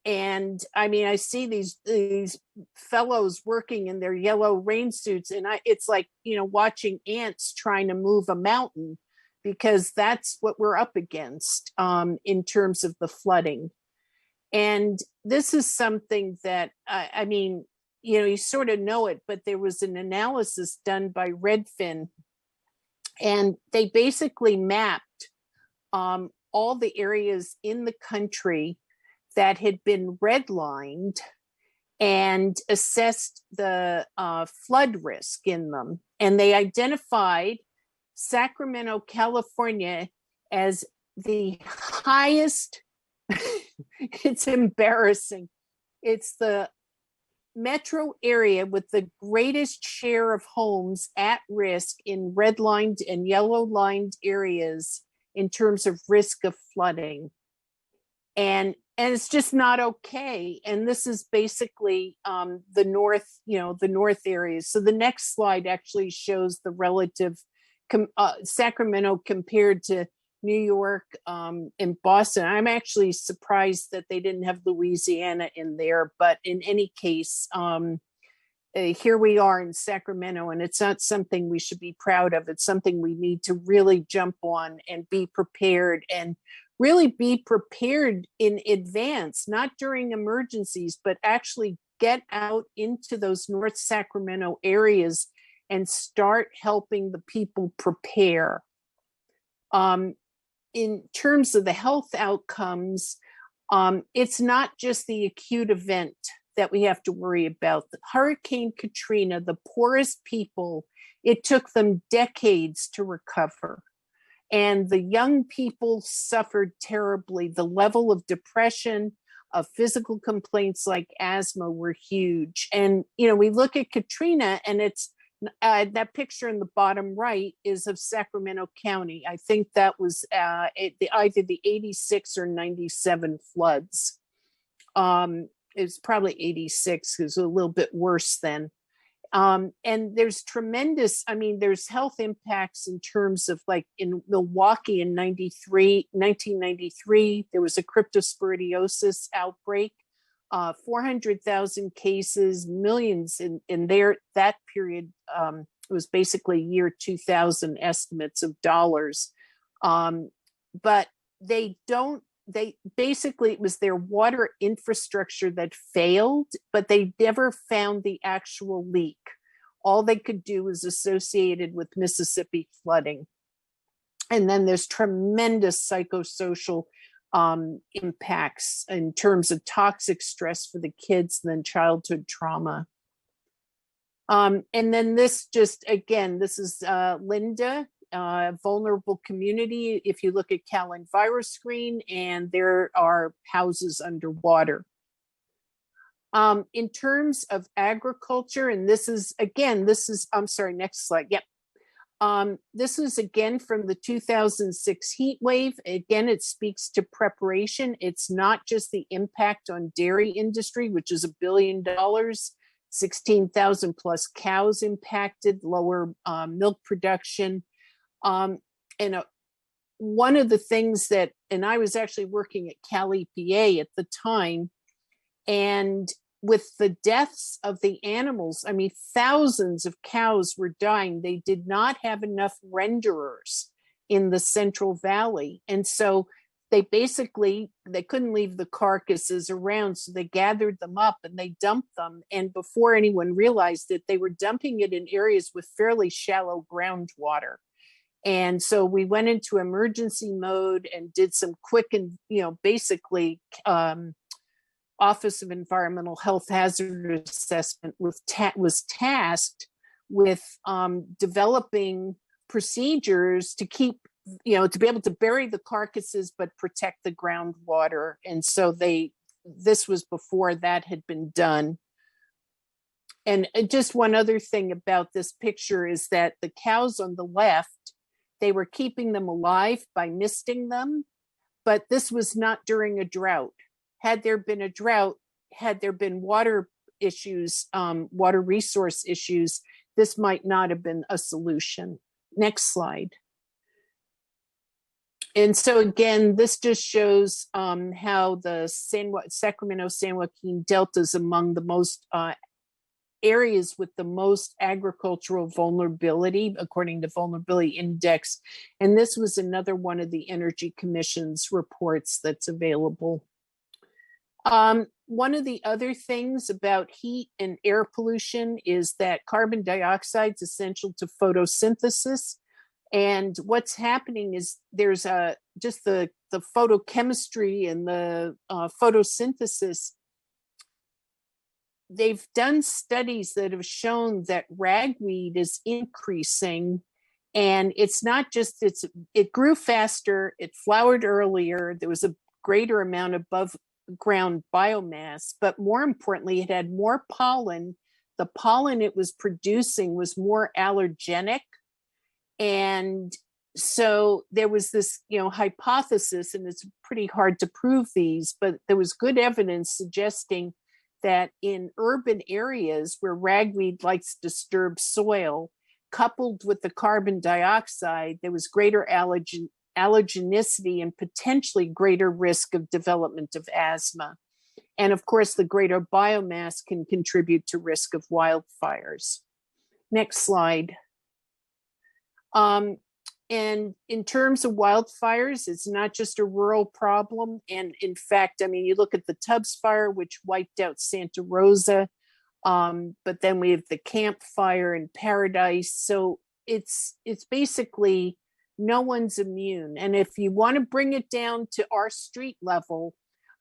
And I mean, I see these fellows working in their yellow rain suits, and it's like, watching ants trying to move a mountain, because that's what we're up against in terms of the flooding. And this is something that, I mean, you sort of know it, but there was an analysis done by Redfin, and they basically mapped all the areas in the country that had been redlined and assessed the flood risk in them. And they identified Sacramento, California as the highest, it's embarrassing. It's the metro area with the greatest share of homes at risk in redlined and yellow-lined areas in terms of risk of flooding. And it's just not okay. And this is basically the north areas. So the next slide actually shows the relative Sacramento compared to New York and Boston. I'm actually surprised that they didn't have Louisiana in there, but in any case, here we are in Sacramento, and it's not something we should be proud of. It's something we need to really jump on and be prepared, and really be prepared in advance, not during emergencies, but actually get out into those North Sacramento areas and start helping the people prepare. In terms of the health outcomes, it's not just the acute event that we have to worry about. Hurricane Katrina, the poorest people, it took them decades to recover. And the young people suffered terribly. The level of depression, of physical complaints like asthma were huge. And, you know, we look at Katrina, and it's that picture in the bottom right is of Sacramento County. I think that was either the 86 or 97 floods. It's probably 86, because it was a little bit worse then. And there's tremendous, I mean, there's health impacts in terms of, like, in Milwaukee in 1993, there was a cryptosporidiosis outbreak, 400,000 cases, millions in that period. It was basically year 2000 estimates of dollars. But they basically, it was their water infrastructure that failed, but they never found the actual leak. All they could do was associated with Mississippi flooding. And then there's tremendous psychosocial impacts in terms of toxic stress for the kids, and then childhood trauma. And then this just, again, this is Linda. Vulnerable community. If you look at Cal EnviroScreen, and there are houses underwater. In terms of agriculture, and this is, I'm sorry, next slide. Yep. This is again from the 2006 heat wave. Again, it speaks to preparation. It's not just the impact on dairy industry, which is $1 billion, 16,000 plus cows impacted, lower milk production. And one of the things that, and I was actually working at Cal EPA at the time, and with the deaths of the animals, I mean, thousands of cows were dying. They did not have enough renderers in the Central Valley. And so they couldn't leave the carcasses around. So they gathered them up and they dumped them. And before anyone realized it, they were dumping it in areas with fairly shallow groundwater. And so we went into emergency mode and did some quick and, basically Office of Environmental Health Hazard Assessment was tasked with developing procedures to keep, to be able to bury the carcasses, but protect the groundwater. And so this was before that had been done. And just one other thing about this picture is that the cows on the left, they were keeping them alive by misting them, but this was not during a drought. Had there been a drought, had there been water issues, water resource issues, this might not have been a solution. Next slide. And so again, this just shows how the Sacramento-San Joaquin Delta is among the most areas with the most agricultural vulnerability, according to Vulnerability Index. And this was another one of the Energy Commission's reports that's available. One of the other things about heat and air pollution is that carbon dioxide is essential to photosynthesis. And what's happening is there's just the photochemistry and the photosynthesis. They've done studies that have shown that ragweed is increasing, and it's not just, it grew faster, it flowered earlier, there was a greater amount above ground biomass, but more importantly, it had more pollen. The pollen it was producing was more allergenic. And so there was this, hypothesis, and it's pretty hard to prove these, but there was good evidence suggesting that in urban areas where ragweed likes disturbed soil, coupled with the carbon dioxide, there was greater allergenicity and potentially greater risk of development of asthma. And of course, the greater biomass can contribute to risk of wildfires. Next slide. And in terms of wildfires, it's not just a rural problem. And in fact, I mean, you look at the Tubbs fire, which wiped out Santa Rosa, but then we have the Camp Fire in Paradise. So it's basically no one's immune. And if you want to bring it down to our street level,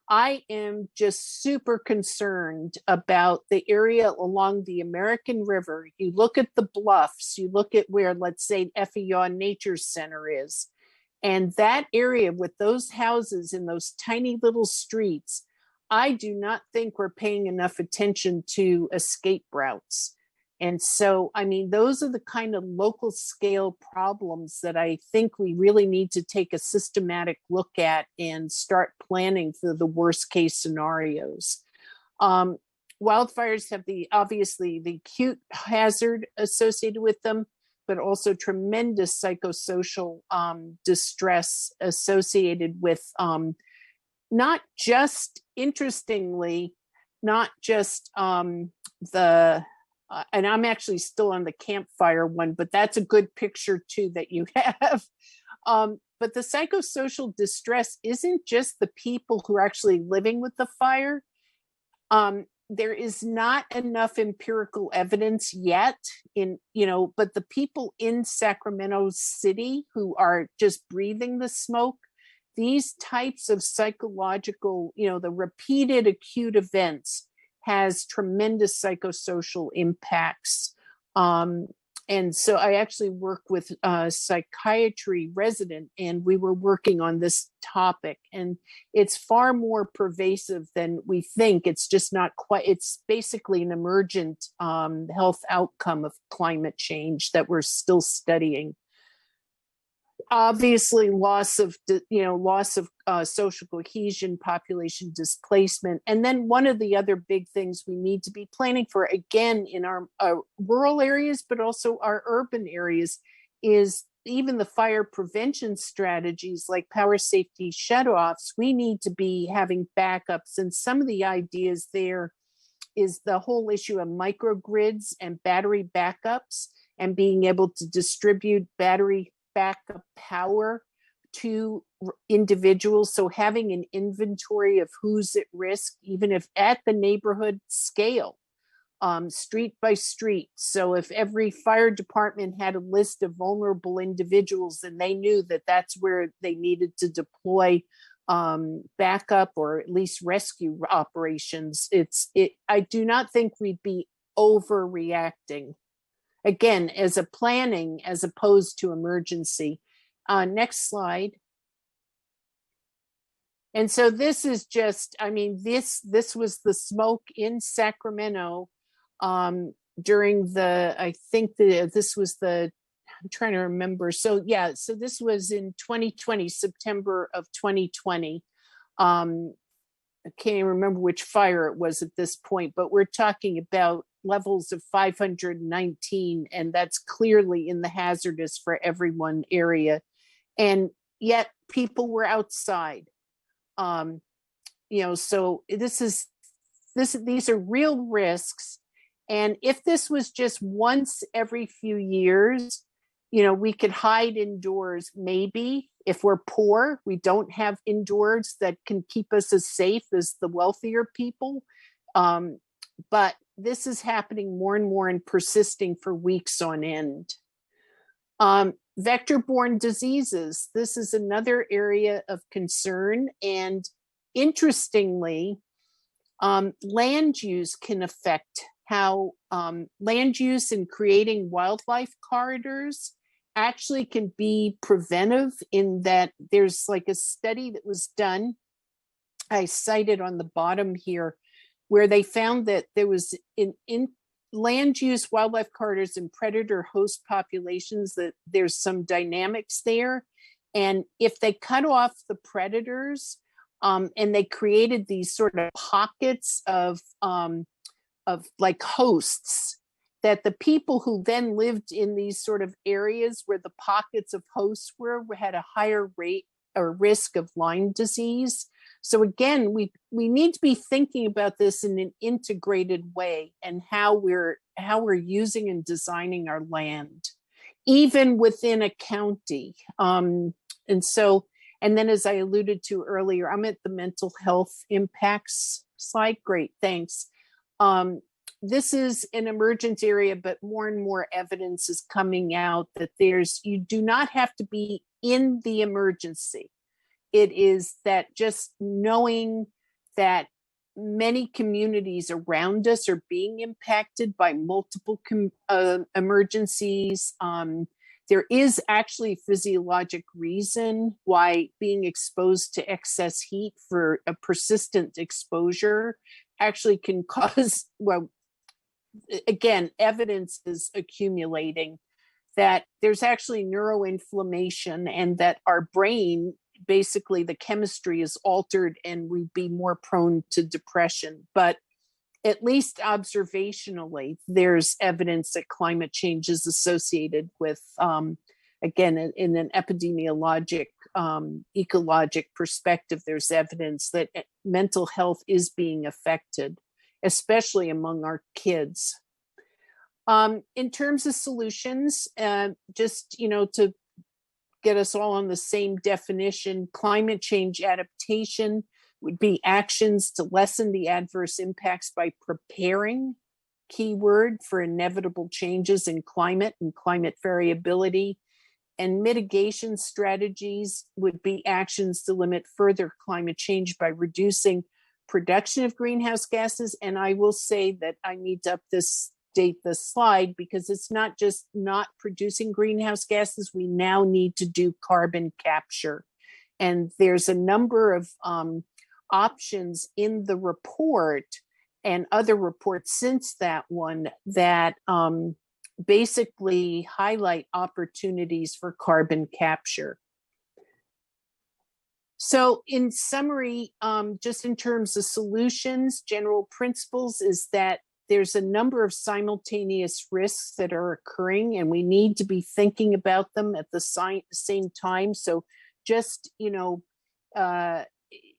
I am just super concerned about the area along the American River. You look at the bluffs, you look at where, let's say, FEO Nature Center is, and that area with those houses in those tiny little streets, I do not think we're paying enough attention to escape routes. And so, I mean, those are the kind of local scale problems that I think we really need to take a systematic look at and start planning for the worst case scenarios. Wildfires have obviously the acute hazard associated with them, but also tremendous psychosocial distress associated with not just, interestingly, not just and I'm actually still on the campfire one, but that's a good picture too that you have. But the psychosocial distress isn't just the people who are actually living with the fire. There is not enough empirical evidence yet but the people in Sacramento City who are just breathing the smoke, these types of psychological, the repeated acute events has tremendous psychosocial impacts. And so I actually work with a psychiatry resident, and we were working on this topic, and it's far more pervasive than we think. It's just not quite, it's basically an emergent health outcome of climate change that we're still studying. Obviously, loss of social cohesion, population displacement. And then one of the other big things we need to be planning for, again, in our rural areas, but also our urban areas, is even the fire prevention strategies like power safety shutoffs. We need to be having backups. And some of the ideas there is the whole issue of microgrids and battery backups and being able to distribute battery backup power to individuals. So having an inventory of who's at risk, even if at the neighborhood scale, street by street. So if every fire department had a list of vulnerable individuals and they knew that that's where they needed to deploy backup or at least rescue operations, I do not think we'd be overreacting. Again, as a planning as opposed to emergency. Next slide. And so this is just, I mean, this was the smoke in Sacramento during I'm trying to remember. So yeah, so this was in 2020, September of 2020. I can't even remember which fire it was at this point, but we're talking about levels of 519, and that's clearly in the hazardous for everyone area. And yet people were outside. So these are real risks. And if this was just once every few years, we could hide indoors. Maybe if we're poor, we don't have indoors that can keep us as safe as the wealthier people. But this is happening more and more and persisting for weeks on end. Vector-borne diseases. This is another area of concern. And interestingly, land use can affect how land use in creating wildlife corridors actually can be preventive, in that there's like a study that was done, I cited on the bottom here, where they found that there was in land use wildlife corridors and predator host populations, that there's some dynamics there. And if they cut off the predators and they created these sort of pockets of like hosts, that the people who then lived in these sort of areas where the pockets of hosts were had a higher rate or risk of Lyme disease. So again, we need to be thinking about this in an integrated way and how we're using and designing our land, even within a county. And then as I alluded to earlier, I'm at the mental health impacts slide. Great, thanks. This is an emergent area, but more and more evidence is coming out that you do not have to be in the emergency. It is that just knowing that many communities around us are being impacted by multiple emergencies. There is actually a physiologic reason why being exposed to excess heat for a persistent exposure actually can cause, well, again, evidence is accumulating that there's actually neuroinflammation and that our brain, basically the chemistry is altered and we'd be more prone to depression. But at least observationally, there's evidence that climate change is associated with, again, in an epidemiologic, ecologic perspective, there's evidence that mental health is being affected, especially among our kids. In terms of solutions, just, to get us all on the same definition, climate change adaptation would be actions to lessen the adverse impacts by preparing, keyword, for inevitable changes in climate and climate variability. And mitigation strategies would be actions to limit further climate change by reducing production of greenhouse gases. And I will say that I need to update this slide because it's not just not producing greenhouse gases. We now need to do carbon capture. And there's a number of options in the report and other reports since that one that basically highlight opportunities for carbon capture. So in summary, just in terms of solutions, general principles is that there's a number of simultaneous risks that are occurring and we need to be thinking about them at the same time. So just,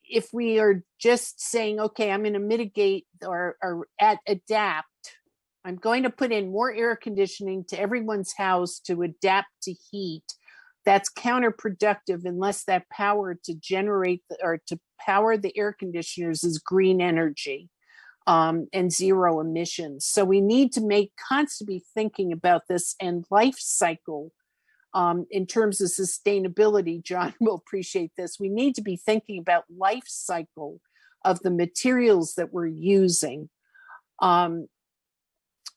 if we are just saying, okay, I'm going to mitigate or adapt, I'm going to put in more air conditioning to everyone's house to adapt to heat. That's counterproductive unless that power to generate or to power the air conditioners is green energy and zero emissions. So we need to constantly be thinking about this and life cycle in terms of sustainability. John will appreciate this. We need to be thinking about life cycle of the materials that we're using.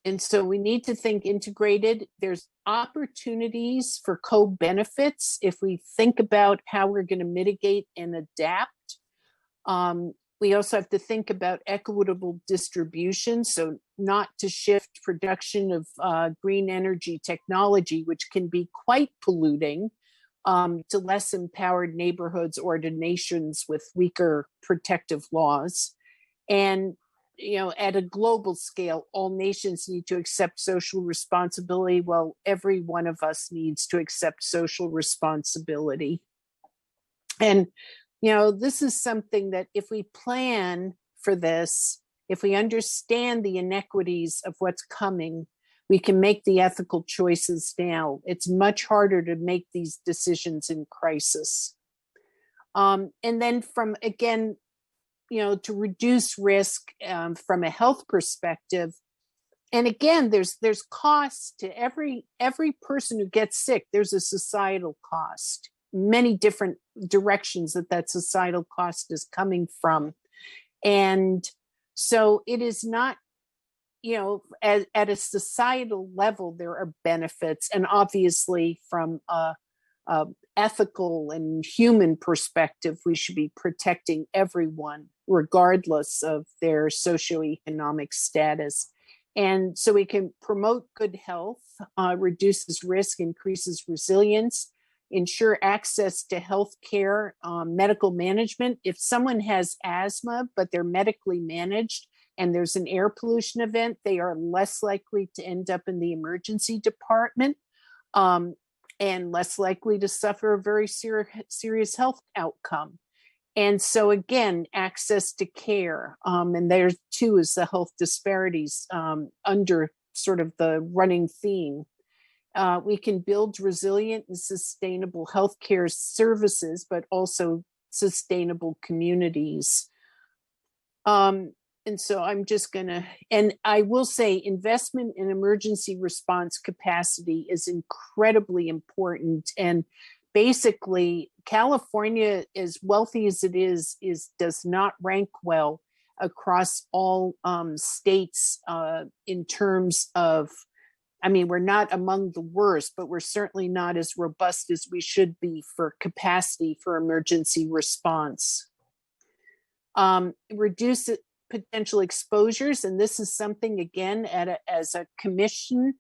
And so we need to think integrated. There's opportunities for co-benefits if we think about how we're going to mitigate and adapt. We also have to think about equitable distribution, so not to shift production of green energy technology, which can be quite polluting, to less empowered neighborhoods or to nations with weaker protective laws. And at a global scale, all nations need to accept social responsibility. Well, every one of us needs to accept social responsibility. And, this is something that if we plan for this, if we understand the inequities of what's coming, we can make the ethical choices now. It's much harder to make these decisions in crisis. And then to reduce risk from a health perspective. And again, there's costs to every person who gets sick. There's a societal cost, many different directions that societal cost is coming from. And so it is not, at a societal level, there are benefits. And obviously from a ethical and human perspective, we should be protecting everyone, regardless of their socioeconomic status. And so we can promote good health, reduces risk, increases resilience, ensure access to health care, medical management. If someone has asthma, but they're medically managed and there's an air pollution event, they are less likely to end up in the emergency department, and less likely to suffer a very serious health outcome. And so again, access to care, and there too is the health disparities under sort of the running theme. We can build resilient and sustainable healthcare services, but also sustainable communities. And so I'm just gonna, and I will say investment in emergency response capacity is incredibly important. And basically California, as wealthy as it is does not rank well across all states in terms of, I mean, we're not among the worst, but we're certainly not as robust as we should be for capacity for emergency response. Reduce potential exposures, and this is something again as a commission,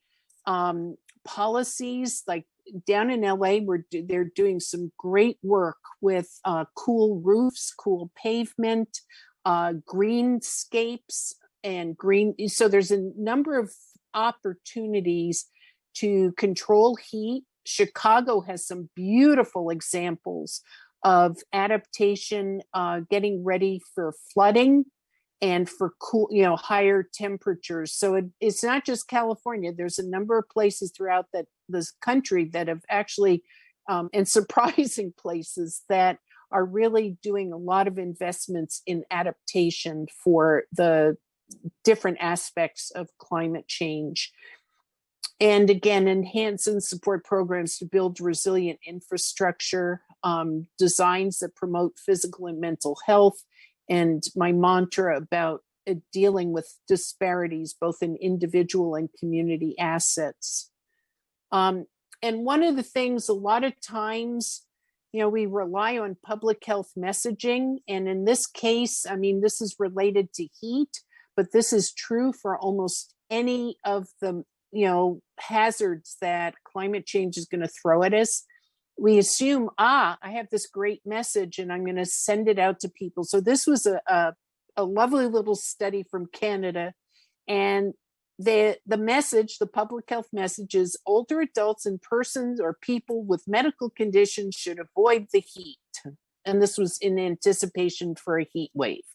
policies like down in LA, they're doing some great work with cool roofs, cool pavement, greenscapes, and green. So there's a number of opportunities to control heat. Chicago has some beautiful examples of adaptation, getting ready for flooding and for cool, higher temperatures. So it's not just California. There's a number of places throughout this country that have actually, and surprising places that are really doing a lot of investments in adaptation for the different aspects of climate change. And again, enhance and support programs to build resilient infrastructure, designs that promote physical and mental health, and my mantra about dealing with disparities, both in individual and community assets. And one of the things, a lot of times, we rely on public health messaging. And in this case, I mean, this is related to heat, but this is true for almost any of the, hazards that climate change is going to throw at us. We assume, I have this great message and I'm going to send it out to people. So this was a lovely little study from Canada. And the message, the public health message is older adults and persons or people with medical conditions should avoid the heat. And this was in anticipation for a heat wave.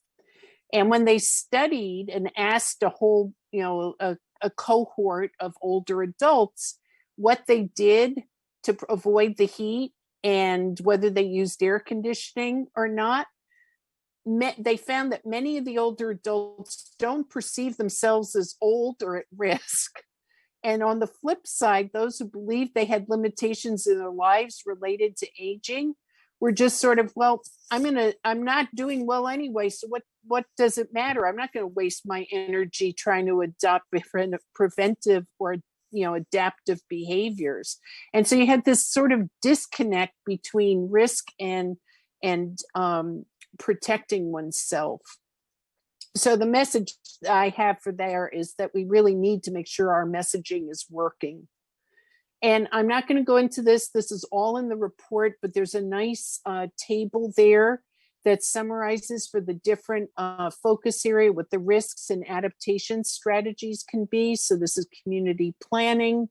And when they studied and asked a whole, a cohort of older adults, what they did to avoid the heat and whether they used air conditioning or not, they found that many of the older adults don't perceive themselves as old or at risk. And on the flip side, those who believed they had limitations in their lives related to aging were just sort of, well, I'm not doing well anyway, so what does it matter? I'm not going to waste my energy trying to adopt preventive or adaptive behaviors. And so you had this sort of disconnect between risk and protecting oneself. So the message I have for there is that we really need to make sure our messaging is working. And I'm not going to go into this. This is all in the report, but there's a nice table there that summarizes for the different focus area what the risks and adaptation strategies can be. So this is community planning,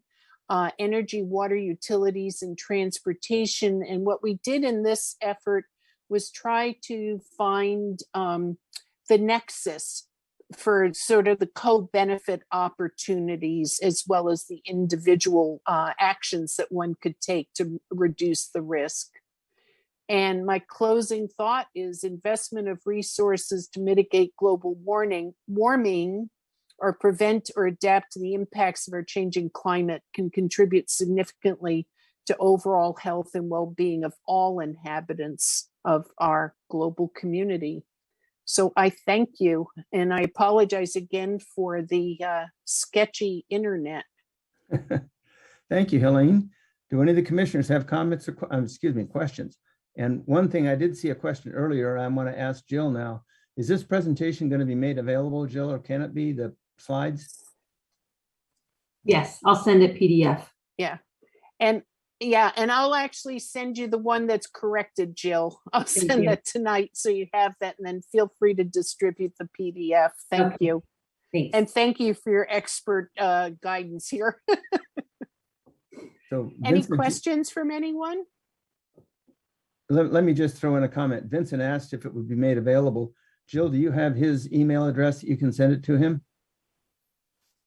energy, water, utilities, and transportation. And what we did in this effort was try to find the nexus for sort of the co-benefit opportunities as well as the individual actions that one could take to reduce the risk. And my closing thought is investment of resources to mitigate global warming or prevent or adapt to the impacts of our changing climate can contribute significantly to overall health and well-being of all inhabitants of our global community. So I thank you, and I apologize again for the sketchy internet. Thank you, Helene. Do any of the commissioners have comments or questions? And one thing, I did see a question earlier. I want to ask Jill now. Is this presentation going to be made available, Jill, or can it be, the slides? Yes, I'll send it PDF. Yeah. And Yeah, and I'll actually send you the one that's corrected, Jill. I'll Thank send you. that tonight so you have that, and then feel free to distribute the PDF. Thank Okay. you. Thanks. And thank you for your expert guidance here. So Any Vincent, questions from anyone? let me just throw in a comment. Vincent asked if it would be made available. Jill, do you have his email address that you can send it to him?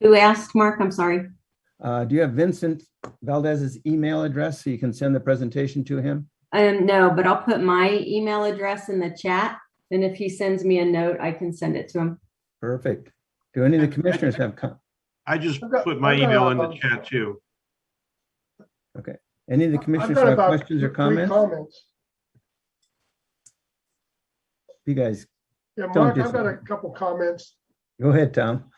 Who asked, Mark? I'm sorry. Do you have Vincent Valdez's email address so you can send the presentation to him? No, but I'll put my email address in the chat. And if he sends me a note, I can send it to him. Perfect. Do any of the commissioners have? I just I've got- put my I've got, email in the chat too. Okay. Any of the I've commissioners got have about questions or 3 comments? comments. You guys, Yeah, Don't Mark, dis- I've got a couple comments. go ahead, Tom.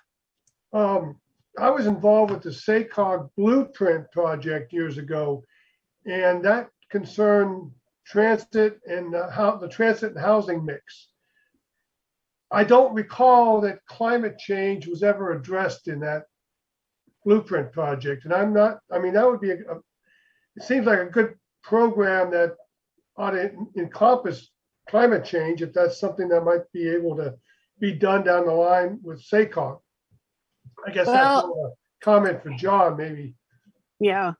I was involved with the SACOG Blueprint project years ago, and that concerned transit and how the transit and housing mix. I don't recall that climate change was ever addressed in that Blueprint project, and I'm not. I mean, that would be it seems like a good program that ought to encompass climate change if that's something that might be able to be done down the line with SACOG. I guess that's more a comment for John, maybe. Yeah,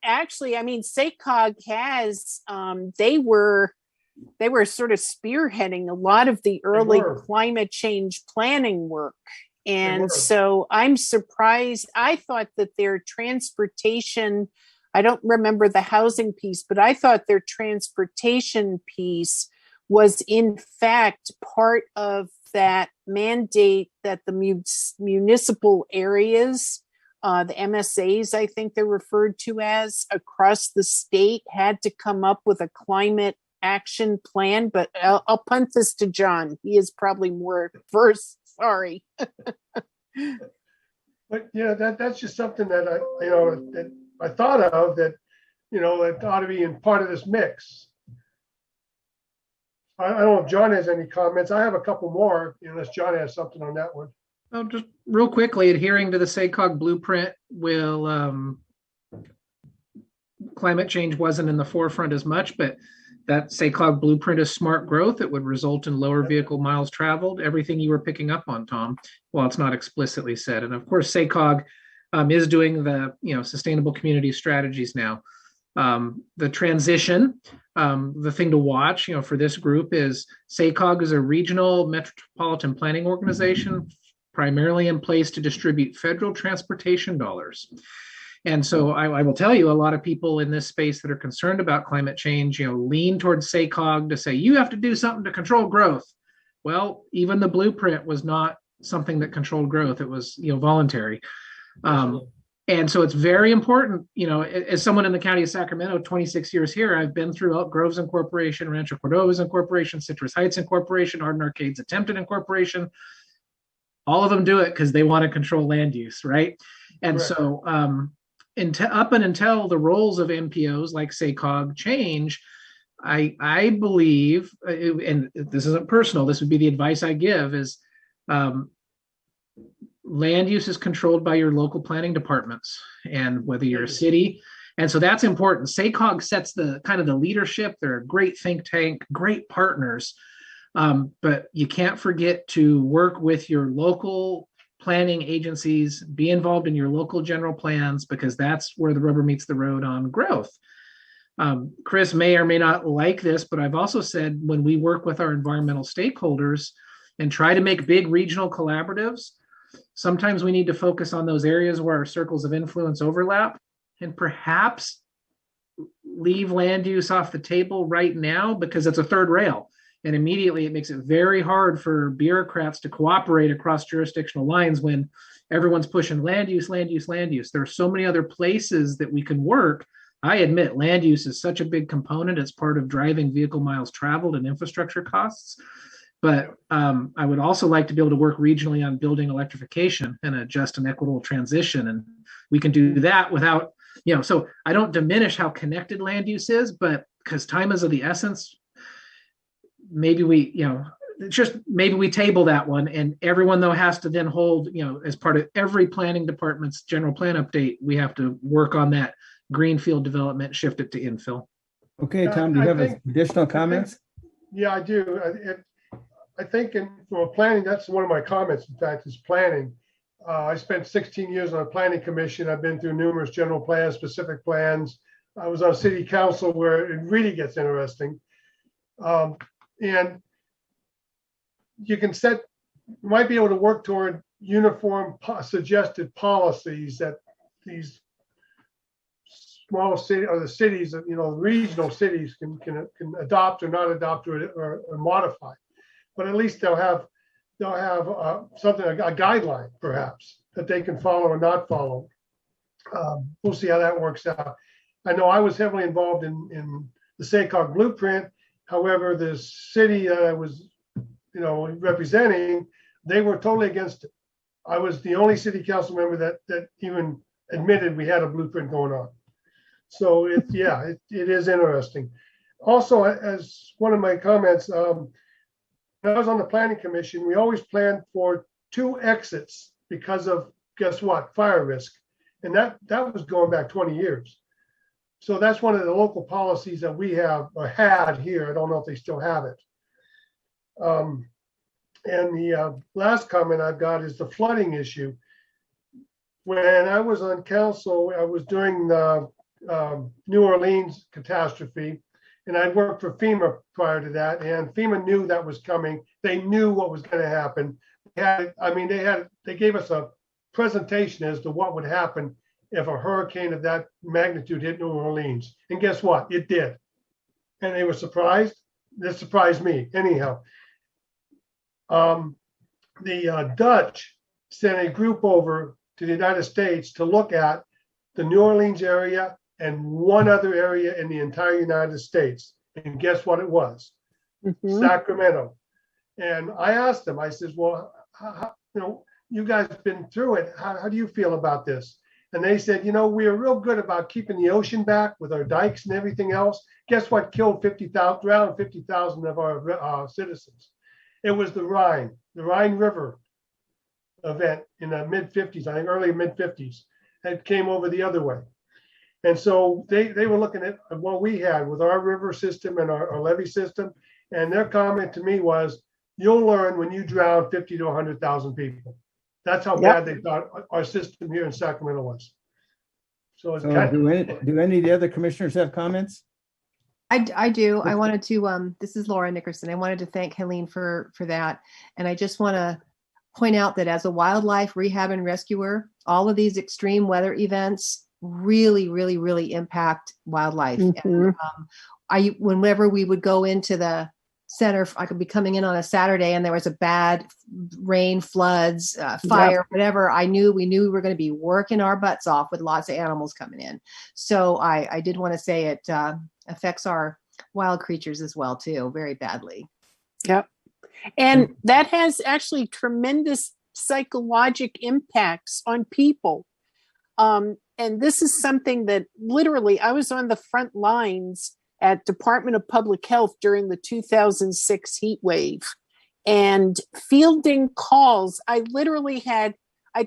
actually, I mean, SACOG has, they were sort of spearheading a lot of the early climate change planning work. And so I'm surprised. I thought that their transportation, I don't remember the housing piece, but I thought their transportation piece was in fact part of that mandate that the municipal areas, the MSAs, I think they're referred to as, across the state had to come up with a climate action plan. But I'll punt this to John. He is probably more versed. Sorry. But yeah, that's just something that that I thought of that that ought to be in part of this mix. I don't know if John has any comments. I have a couple more, unless John has something on that one. Oh, just real quickly, adhering to the SACOG blueprint will, climate change wasn't in the forefront as much, but that SACOG blueprint is smart growth. It would result in lower vehicle miles traveled, everything you were picking up on, Tom, while it's not explicitly said. And of course, SACOG is doing the sustainable community strategies now. The transition, the thing to watch, for this group is SACOG is a regional metropolitan planning organization, primarily in place to distribute federal transportation dollars. And so I will tell you, a lot of people in this space that are concerned about climate change, lean towards SACOG to say, you have to do something to control growth. Well, even the blueprint was not something that controlled growth. It was, voluntary. And so it's very important, as someone in the county of Sacramento, 26 years here, I've been through Elk Groves Incorporation, Rancho Cordova's Incorporation, Citrus Heights Incorporation, Arden Arcade's attempted incorporation. All of them do it because they want to control land use, right? And so up and until the roles of MPOs like SACOG change, I believe, and this isn't personal, this would be the advice I give, is land use is controlled by your local planning departments, and whether you're a city. And so that's important. SACOG sets the kind of the leadership. They're a great think tank, great partners. But you can't forget to work with your local planning agencies, be involved in your local general plans, because that's where the rubber meets the road on growth. Chris may or may not like this, but I've also said when we work with our environmental stakeholders and try to make big regional collaboratives, sometimes we need to focus on those areas where our circles of influence overlap and perhaps leave land use off the table right now because it's a third rail. And immediately it makes it very hard for bureaucrats to cooperate across jurisdictional lines when everyone's pushing land use, land use, land use. There are so many other places that we can work. I admit land use is such a big component. It's part of driving vehicle miles traveled and infrastructure costs. But I would also like to be able to work regionally on building electrification and a just and equitable transition. And we can do that without, so I don't diminish how connected land use is, but because time is of the essence, maybe we, maybe we table that one, and everyone though has to then hold, as part of every planning department's general plan update, we have to work on that greenfield development, shift it to infill. Okay, Tom, do you I have think- additional comments? Yeah, I do. I think for planning, that's one of my comments, in fact, is planning. I spent 16 years on a planning commission. I've been through numerous general plans, specific plans. I was on city council where it really gets interesting. And you might be able to work toward uniform suggested policies that these small city or the cities, regional cities can adopt or not adopt or modify. But at least they'll have something, a guideline perhaps that they can follow or not follow. We'll see how that works out. I know I was heavily involved in the SACOG blueprint. However, the city that I was, representing, they were totally against it. I was the only city council member that even admitted we had a blueprint going on. So it is interesting. Also, as one of my comments, when I was on the planning commission, we always planned for 2 exits because of, guess what, fire risk. And that was going back 20 years. So that's one of the local policies that we have or had here. I don't know if they still have it. And the last comment I've got is the flooding issue. When I was on council, I was doing the New Orleans catastrophe, and I'd worked for FEMA prior to that, and FEMA knew that was coming. They knew what was going to happen. They gave us a presentation as to what would happen if a hurricane of that magnitude hit New Orleans. And guess what? It did. And they were surprised. This surprised me. Anyhow, the Dutch sent a group over to the United States to look at the New Orleans area and one other area in the entire United States. And guess what it was? Mm-hmm. Sacramento. And I asked them, I said, well, you guys have been through it. How do you feel about this? And they said, we are real good about keeping the ocean back with our dikes and everything else. Guess what killed around 50,000 of our citizens? It was the Rhine River event in the mid-50s, I think early mid-50s, that came over the other way. And so they were looking at what we had with our river system and our levee system. And their comment to me was, you'll learn when you drown 50 to 100,000 people. That's how bad they thought our system here in Sacramento was. So do any of the other commissioners have comments? I do. I wanted to, this is Laura Nickerson. I wanted to thank Helene for that. And I just want to point out that as a wildlife rehab and rescuer, all of these extreme weather events really, really, really impact wildlife. Mm-hmm. And whenever we would go into the center, I could be coming in on a Saturday and there was a bad rain, floods, fire, whatever. We knew we were going to be working our butts off with lots of animals coming in. So I did want to say it affects our wild creatures as well too, very badly. Yep. And that has actually tremendous psychological impacts on people. And this is something that literally I was on the front lines at Department of Public Health during the 2006 heat wave and fielding calls. I'd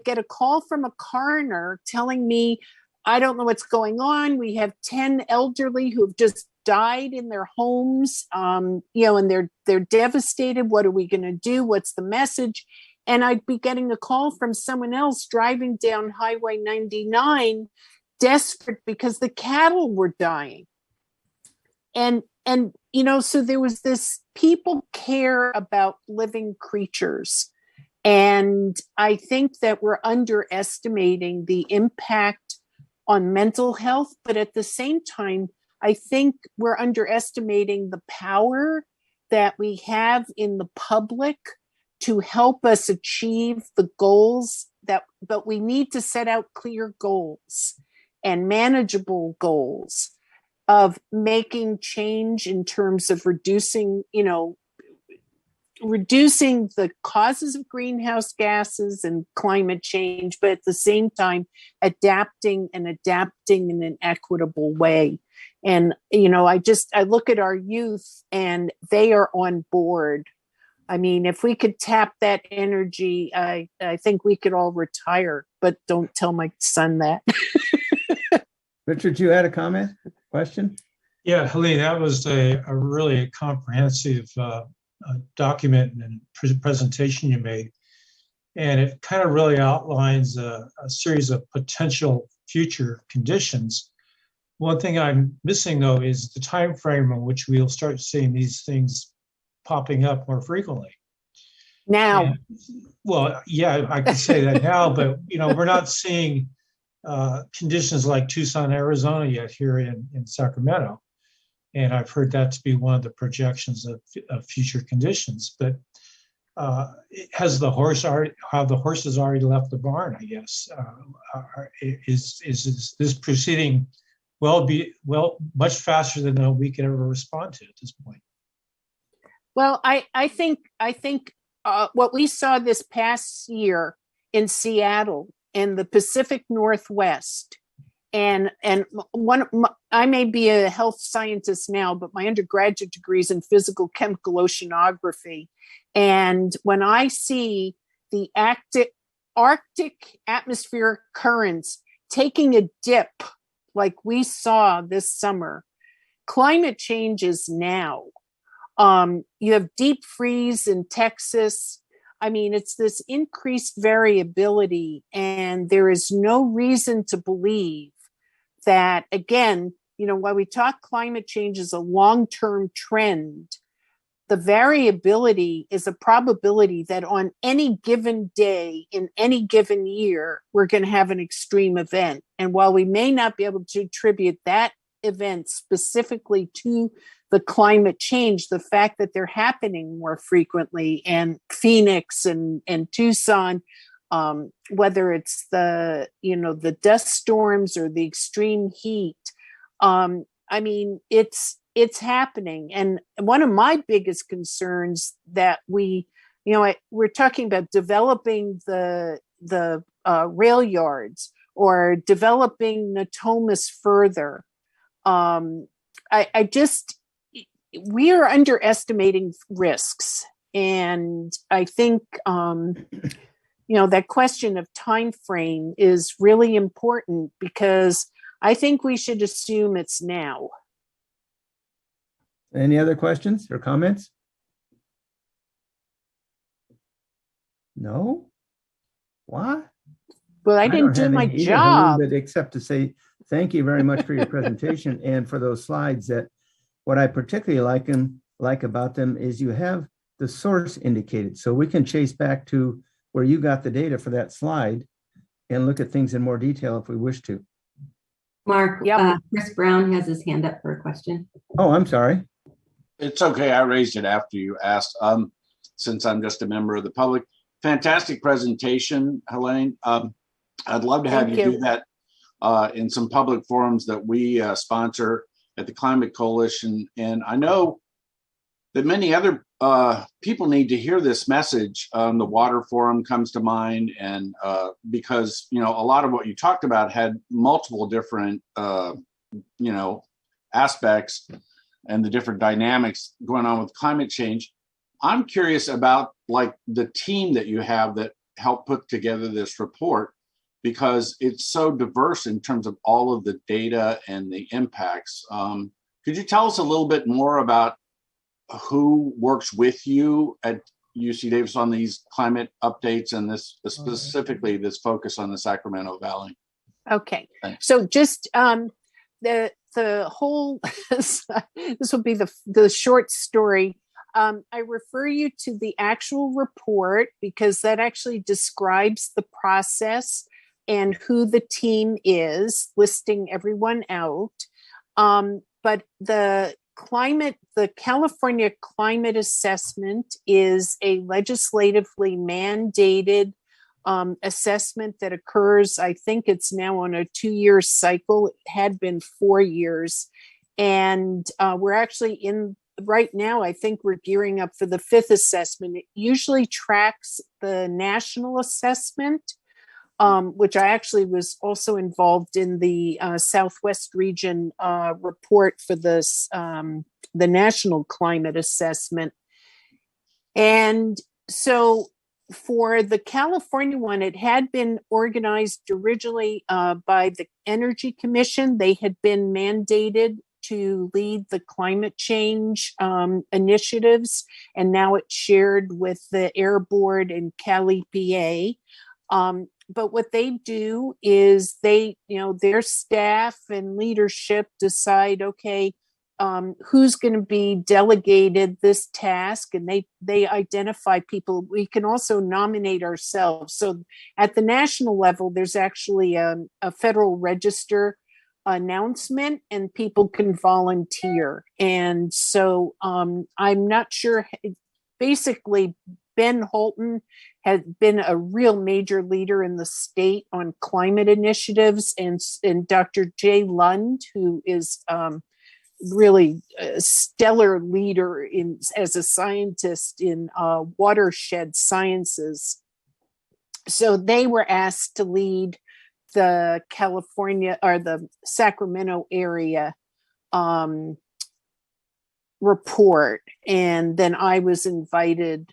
get a call from a coroner telling me, I don't know what's going on. We have 10 elderly who have just died in their homes, and they're devastated. What are we going to do? What's the message? And I'd be getting a call from someone else driving down Highway 99, desperate because the cattle were dying. And so there was this, people care about living creatures. And I think that we're underestimating the impact on mental health, but at the same time, I think we're underestimating the power that we have in the public to help us achieve the goals but we need to set out clear goals and manageable goals of making change in terms of reducing the causes of greenhouse gases and climate change, but at the same time, adapting in an equitable way. And, I look at our youth and they are on board. I mean, if we could tap that energy, I think we could all retire, but don't tell my son that. Richard, you had a comment, question? Yeah, Helene, that was a really comprehensive document and presentation you made. And it kind of really outlines a series of potential future conditions. One thing I'm missing, though, is the time frame in which we'll start seeing these things popping up more frequently. Now, And, well, yeah, I could say that now, but we're not seeing conditions like Tucson, Arizona yet here in Sacramento. And I've heard that to be one of the projections of future conditions. But have the horses already left the barn, I guess? Is this proceeding much faster than we can ever respond to at this point? well, I think what we saw this past year in Seattle and the Pacific Northwest, and I may be a health scientist now, but my undergraduate degree is in physical chemical oceanography. And when I see the Arctic atmospheric currents taking a dip like we saw this summer, climate change is now. You have deep freeze in Texas. I mean, it's this increased variability, and there is no reason to believe that, again, while we talk climate change is a long-term trend, the variability is a probability that on any given day in any given year, we're going to have an extreme event. And while we may not be able to attribute that event specifically to the climate change, the fact that they're happening more frequently, and Phoenix and Tucson, whether it's the dust storms or the extreme heat, I mean, it's happening. And one of my biggest concerns that we're talking about developing the rail yards or developing Natomas further. We are underestimating risks. And I think, that question of time frame is really important, because I think we should assume it's now. Any other questions or comments? No? What? Well, I didn't do my job. But except to say thank you very much for your presentation and for those slides. That what I particularly like about them is you have the source indicated, so we can chase back to where you got the data for that slide and look at things in more detail if we wish to. Mark, Chris Brown has his hand up for a question. Oh, I'm sorry. It's okay. I raised it after you asked, since I'm just a member of the public. Fantastic presentation, Helene. I'd love to have you do that in some public forums that we sponsor at the Climate Coalition. And I know that many other people need to hear this message. The water forum comes to mind, and because a lot of what you talked about had multiple different aspects and the different dynamics going on with climate change. I'm curious about the team that you have that helped put together this report, because it's so diverse in terms of all of the data and the impacts. Could you tell us a little bit more about who works with you at UC Davis on these climate updates and this specifically this focus on the Sacramento Valley? Okay. Thanks. So just the whole, this will be the short story. I refer you to the actual report, because that actually describes the process and who the team is, listing everyone out. But the California Climate Assessment is a legislatively mandated assessment that occurs. I think it's now on a 2-year cycle. It had been 4 years. And we're actually right now, I think we're gearing up for the 5th assessment. It usually tracks the national assessment, which I actually was also involved in the Southwest region report for this, the national climate assessment. And so for the California one, it had been organized originally by the Energy Commission. They had been mandated to lead the climate change initiatives, and now it's shared with the Air Board and Cali, PA. But what they do is they, their staff and leadership decide, okay, who's going to be delegated this task, and they identify people. We can also nominate ourselves. So at the national level, there's actually a Federal Register announcement, and people can volunteer. And so I'm not sure. Basically, Ben Holton has been a real major leader in the state on climate initiatives, and Dr. Jay Lund, who is really a stellar leader as a scientist in watershed sciences. So they were asked to lead the California or the Sacramento area report. And then I was invited,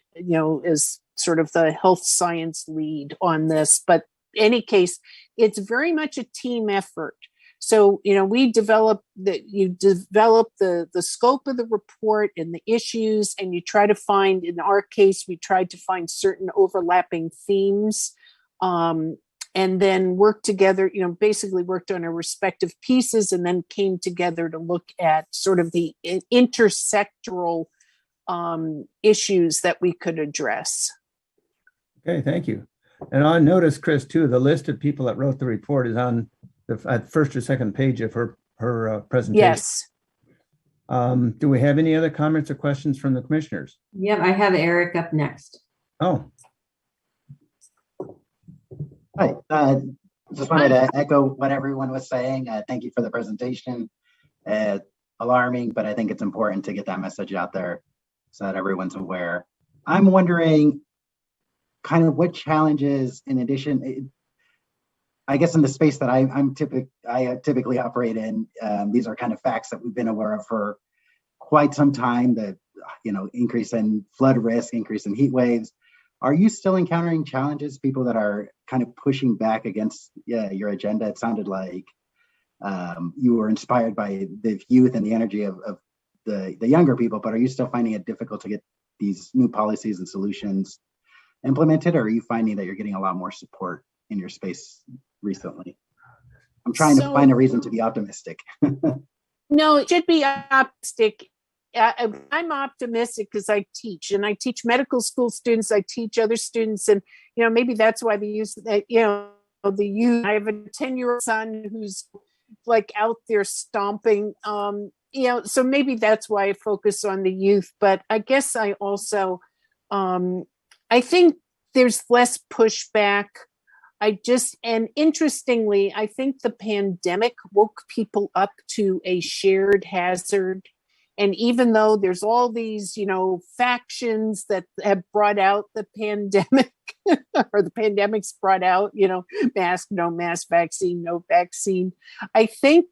as sort of the health science lead on this. But in any case, it's very much a team effort. So, we develop the scope of the report and the issues, and you try to find, in our case, we tried to find certain overlapping themes, and then work together, basically worked on our respective pieces, and then came together to look at sort of the intersectoral issues that we could address. Okay, thank you. And I noticed, Chris, too, the list of people that wrote the report is on the first or second page of her presentation. Yes. Do we have any other comments or questions from the commissioners? Yep, I have Eric up next. Oh. Hi, just wanted to echo what everyone was saying. Thank you for the presentation. Alarming, but I think it's important to get that message out there so that everyone's aware. I'm wondering kind of what challenges, in addition, I guess in the space that I typically operate in, these are kind of facts that we've been aware of for quite some time, the increase in flood risk, increase in heat waves. Are you still encountering challenges, people that are kind of pushing back against your agenda? It sounded like you were inspired by the youth and the energy of the younger people, but are you still finding it difficult to get these new policies and solutions implemented, or are you finding that you're getting a lot more support in your space recently? I'm trying to find a reason to be optimistic. No, it should be optimistic. I'm optimistic because I teach, and I teach medical school students. I teach other students, and maybe that's why they use that. The youth. I have a 10-year-old son who's like out there stomping. So maybe that's why I focus on the youth. But I guess I also, I think there's less pushback. And interestingly, I think the pandemic woke people up to a shared hazard. And even though there's all these, factions that have brought out the pandemic, or the pandemic's brought out, mask, no mask, vaccine, no vaccine, I think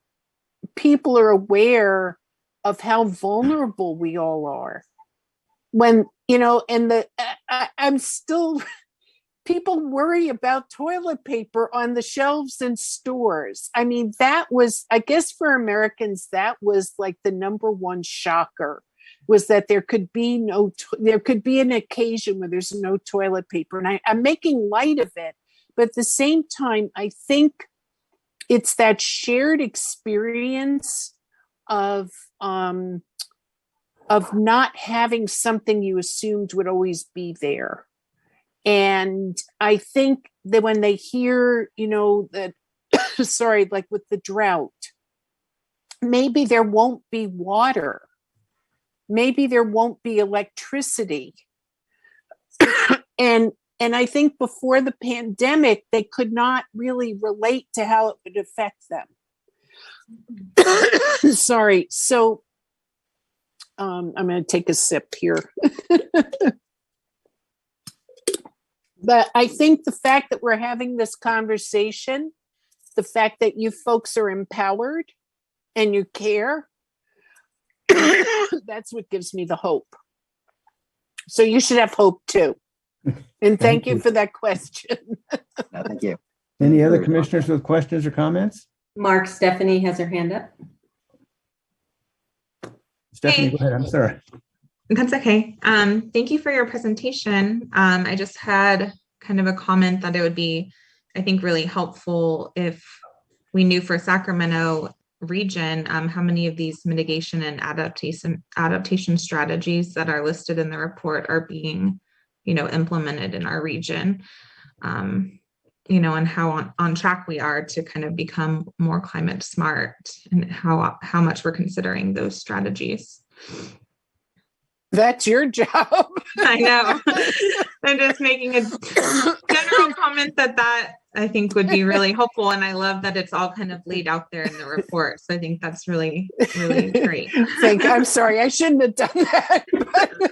people are aware of how vulnerable we all are. When, I'm still... People worry about toilet paper on the shelves in stores. I mean, that was, I guess for Americans, that was like the number one shocker, was that there could be an occasion where there's no toilet paper. And I'm making light of it. But at the same time, I think it's that shared experience of not having something you assumed would always be there. And I think that when they hear, that, sorry, like with the drought, maybe there won't be water. Maybe there won't be electricity. And I think before the pandemic, they could not really relate to how it would affect them. Sorry. So I'm going to take a sip here. But I think the fact that we're having this conversation, the fact that you folks are empowered and you care, that's what gives me the hope. So you should have hope too. And thank you for that question. No, thank you. Any other commissioners with questions or comments? Mark, Stephanie has her hand up. Stephanie, Hey. go ahead. I'm sorry. That's okay. Thank you for your presentation. I just had kind of a comment that it would be, I think, really helpful if we knew for Sacramento region how many of these mitigation and adaptation strategies that are listed in the report are being, implemented in our region. And how on track we are to kind of become more climate smart, and how much we're considering those strategies. That's your job. I know. I'm just making a general comment that I think would be really helpful. And I love that it's all kind of laid out there in the report. So I think that's really, really great. I'm sorry, I shouldn't have done that. But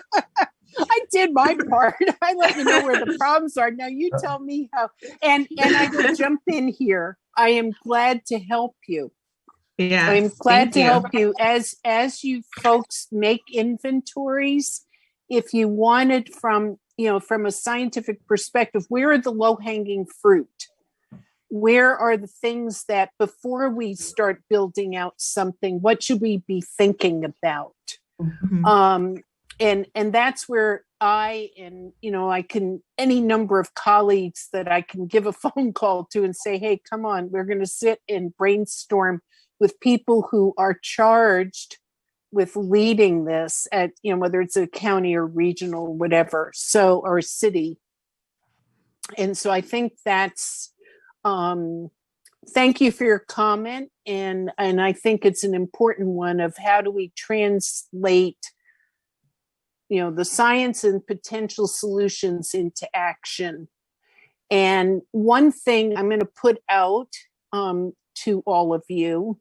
I did my part. I let you know where the problems are. Now you tell me how. And I will jump in here. I am glad to help you. Yeah, I'm glad to help you as you folks make inventories. If you wanted from a scientific perspective, where are the low-hanging fruit? Where are the things that before we start building out something, what should we be thinking about? Mm-hmm. And that's where I can any number of colleagues that I can give a phone call to and say, hey, come on, we're going to sit and brainstorm with people who are charged with leading this at, whether it's a county or regional, whatever, or a city. And so I think that's, thank you for your comment. And I think it's an important one of how do we translate, the science and potential solutions into action. And one thing I'm going to put out to all of you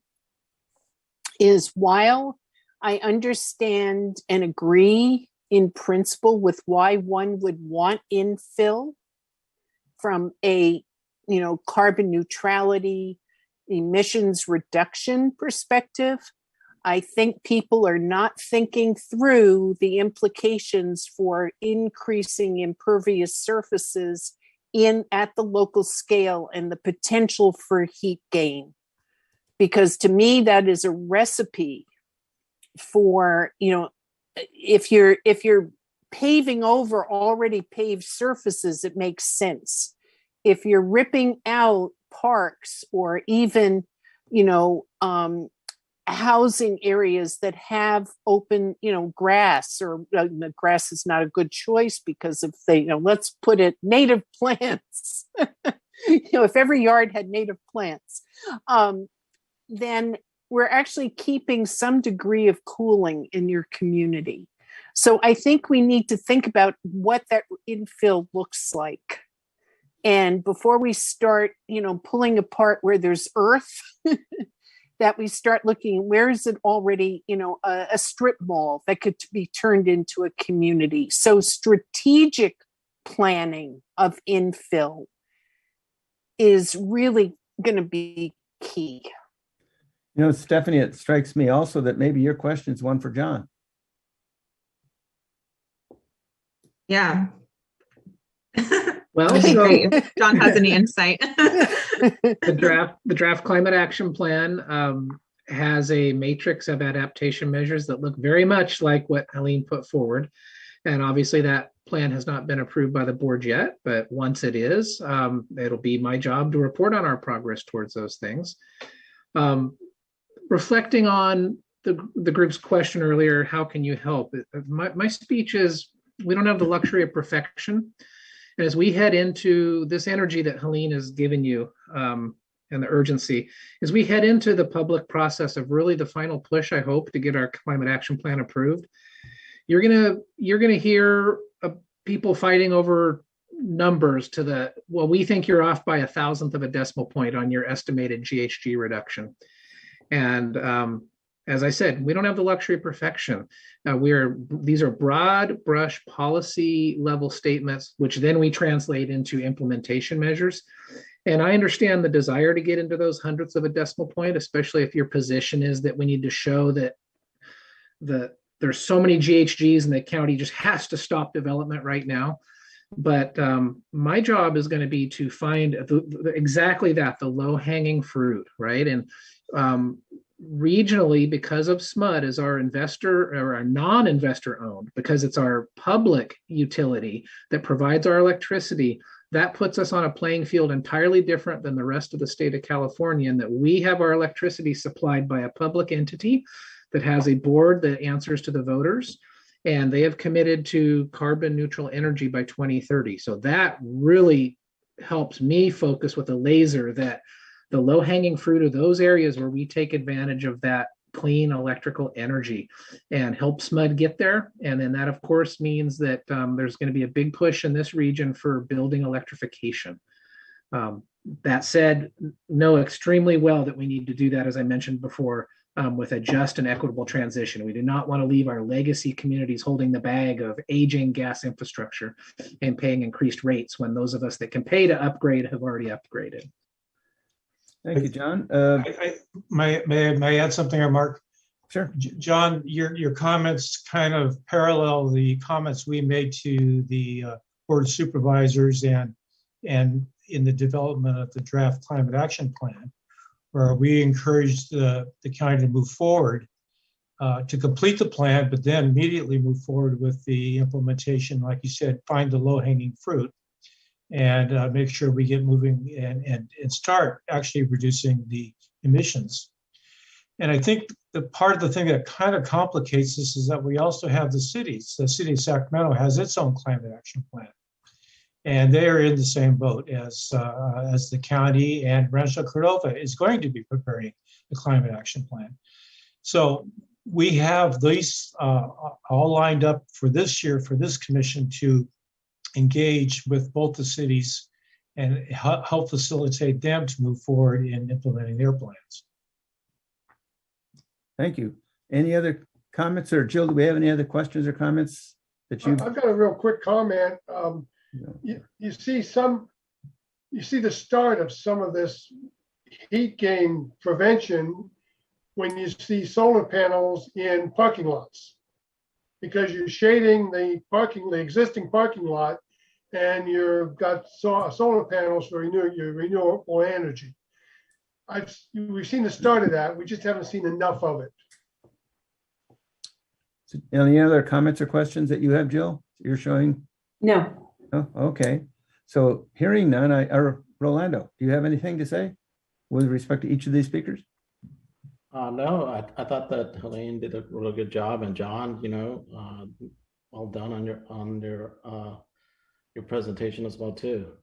is while I understand and agree in principle with why one would want infill from a, carbon neutrality, emissions reduction perspective, I think people are not thinking through the implications for increasing impervious surfaces at the local scale and the potential for heat gain. Because to me, that is a recipe for, if you're paving over already paved surfaces, it makes sense. If you're ripping out parks or even, housing areas that have open, grass, or the grass is not a good choice because if let's put it native plants, if every yard had native plants, then we're actually keeping some degree of cooling in your community. So I think we need to think about what that infill looks like. And before we start, pulling apart where there's earth, that we start looking, where is it already, a strip mall that could be turned into a community. So strategic planning of infill is really going to be key. Stephanie, it strikes me also that maybe your question is one for John. Yeah. Well, great if John has any insight. the draft climate action plan has a matrix of adaptation measures that look very much like what Helene put forward. And obviously that plan has not been approved by the board yet, but once it is, it'll be my job to report on our progress towards those things. Reflecting on the group's question earlier, how can you help? My speech is, we don't have the luxury of perfection. And as we head into this energy that Helene has given you and the urgency, as we head into the public process of really the final push, I hope, to get our climate action plan approved, you're gonna hear people fighting over numbers to we think you're off by 1,000th of a decimal point on your estimated GHG reduction. And as I said, we don't have the luxury of perfection. These are broad brush policy level statements, which then we translate into implementation measures. And I understand the desire to get into those hundredths of a decimal point, especially if your position is that we need to show that there's so many GHGs and the county just has to stop development right now. But my job is going to be to find exactly that, the low hanging fruit, right? And regionally, because of SMUD as our investor or our non-investor owned, because it's our public utility that provides our electricity, that puts us on a playing field entirely different than the rest of the state of California, in that we have our electricity supplied by a public entity that has a board that answers to the voters, and they have committed to carbon neutral energy by 2030. So that really helps me focus with a laser that the low hanging fruit of those areas where we take advantage of that clean electrical energy and help SMUD get there. And then that, of course, means that there's going to be a big push in this region for building electrification. That said, know extremely well that we need to do that, as I mentioned before, with a just and equitable transition. We do not want to leave our legacy communities holding the bag of aging gas infrastructure and paying increased rates when those of us that can pay to upgrade have already upgraded. Thank you, John. May I add something, or Mark? Sure. John, your comments kind of parallel the comments we made to the Board of Supervisors and in the development of the draft climate action plan, where we encouraged the county to move forward to complete the plan, but then immediately move forward with the implementation, like you said, find the low-hanging fruit and make sure we get moving and start actually reducing the emissions. And I think the part of the thing that kind of complicates this is that we also have the cities. The city of Sacramento has its own climate action plan, and they are in the same boat as the county, and Rancho Cordova is going to be preparing the climate action plan. So we have these all lined up for this year for this commission to engage with both the cities and help facilitate them to move forward in implementing their plans. Thank you. Any other comments, or Jill, do we have any other questions or comments that you? I've got a real quick comment. You see the start of some of this heat gain prevention when you see solar panels in parking lots, because you're shading the existing parking lot, and you've got solar panels for your renewable energy. We've seen the start of that. We just haven't seen enough of it. Any other comments or questions that you have, Jill? You're showing? No. Oh, okay. So hearing none, Rolando, do you have anything to say with respect to each of these speakers? No, I thought that Helene did a really good job, and John, well done on your presentation as well too.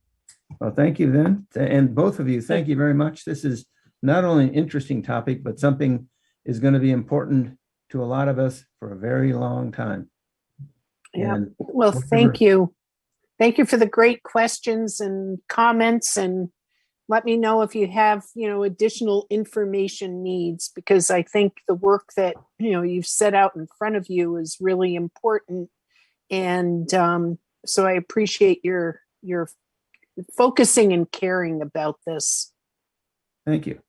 Well, thank you then, and both of you, thank you very much. This is not only an interesting topic, but something is going to be important to a lot of us for a very long time. Yeah. And well, thank you. Thank you for the great questions and comments, and let me know if you have, additional information needs, because I think the work that, you've set out in front of you is really important. And so I appreciate your focusing and caring about this. Thank you.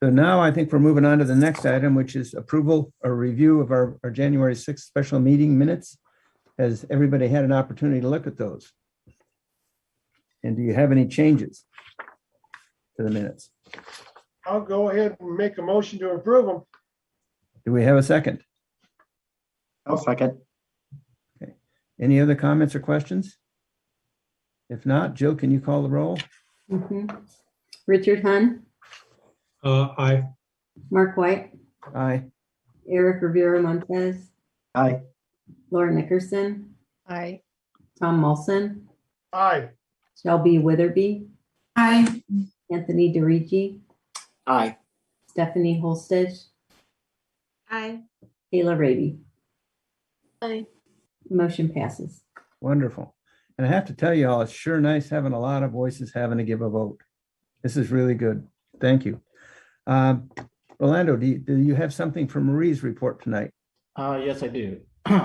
So now I think we're moving on to the next item, which is approval or review of our January 6th special meeting minutes. Has everybody had an opportunity to look at those? And do you have any changes to the minutes? I'll go ahead and make a motion to approve them. Do we have a second? I'll second. Okay. Any other comments or questions? If not, Jill, can you call the roll? Richard Hunn, Aye. Mark White, Aye. Eric Rivera Montez, Aye. Laura Nickerson, Aye. Tom Mulson, Aye. Shelby Witherby, Aye. Anthony DeRigi, Aye. Stephanie Holstedge, Aye. Kayla Raby. Aye. Motion passes. Wonderful. And I have to tell you all, it's sure nice having a lot of voices having to give a vote. This is really good. Thank you. Rolando, do you have something from Marie's report tonight? Yes, I do.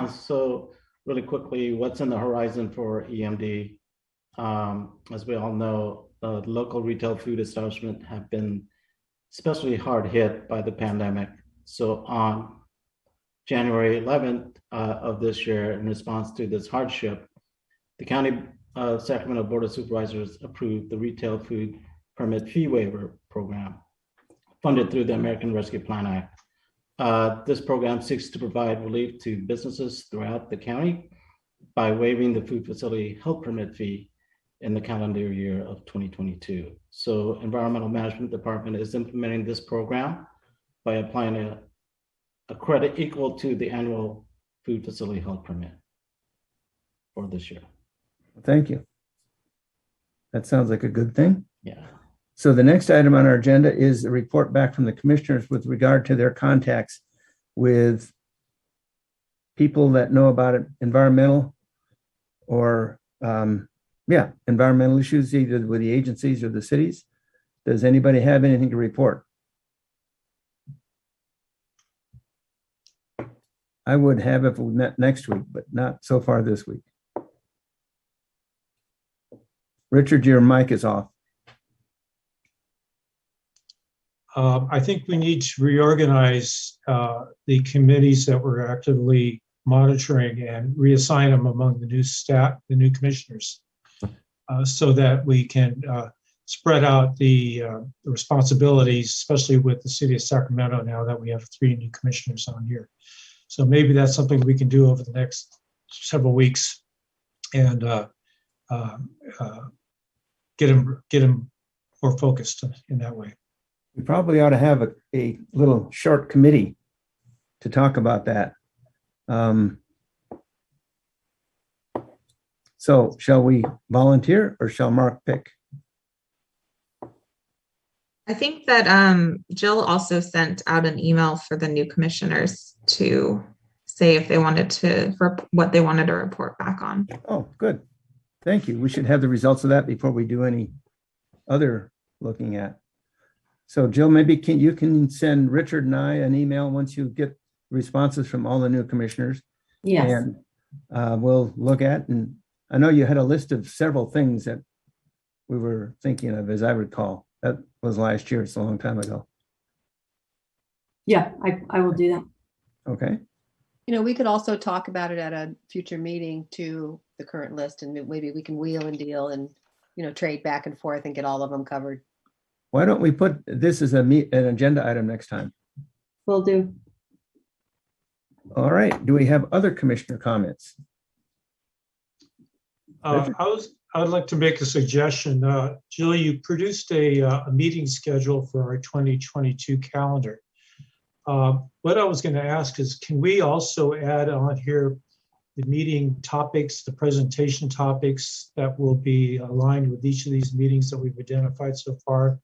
So really quickly, what's in the horizon for EMD? As we all know, local retail food establishments have been especially hard hit by the pandemic. So on January 11th of this year, in response to this hardship, the county Sacramento Board of Supervisors approved the retail food permit fee waiver program funded through the American Rescue Plan Act. This program seeks to provide relief to businesses throughout the county by waiving the food facility health permit fee in the calendar year of 2022. So Environmental Management Department is implementing this program by applying a credit equal to the annual food facility health permit for this year. Thank you. That sounds like a good thing. Yeah. So the next item on our agenda is a report back from the commissioners with regard to their contacts with people that know about it, environmental or environmental issues, either with the agencies or the cities. Does anybody have anything to report? I would have if we met next week, but not so far this week. Richard, your mic is off. I think we need to reorganize the committees that we're actively monitoring and reassign them among the new staff, the new commissioners, so that we can spread out the responsibilities, especially with the city of Sacramento now that we have 3 new commissioners on here. So maybe that's something we can do over the next several weeks and get them more focused in that way. We probably ought to have a little short committee to talk about that. So shall we volunteer or shall Mark pick? I think that Jill also sent out an email for the new commissioners to say if they wanted to, for what they wanted to report back on. Oh, good. Thank you. We should have the results of that before we do any other looking at. So Jill, maybe you can send Richard and I an email once you get responses from all the new commissioners. Yes. And we'll look at, and I know you had a list of several things that we were thinking of, as I recall. That was last year. It's a long time ago. Yeah, I will do that. Okay. You know, we could also talk about it at a future meeting to the current list, and maybe we can wheel and deal and, trade back and forth and get all of them covered. Why don't we put this as an agenda item next time? Will do. All right. Do we have other commissioner comments? I would like to make a suggestion. Jill, you produced a meeting schedule for our 2022 calendar. What I was going to ask is, can we also add on here the meeting topics, the presentation topics that will be aligned with each of these meetings that we've identified so far,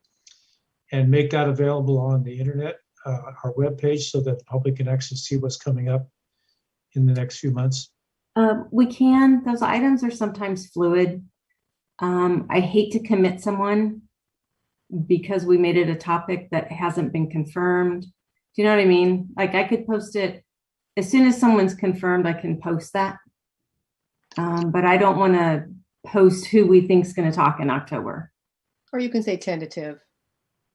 and make that available on the internet, our webpage, so that the public can actually see what's coming up in the next few months? We can. Those items are sometimes fluid. I hate to commit someone because we made it a topic that hasn't been confirmed. Do you know what I mean? Like, I could post it as soon as someone's confirmed, I can post that. But I don't want to post who we think is going to talk in October. Or you can say tentative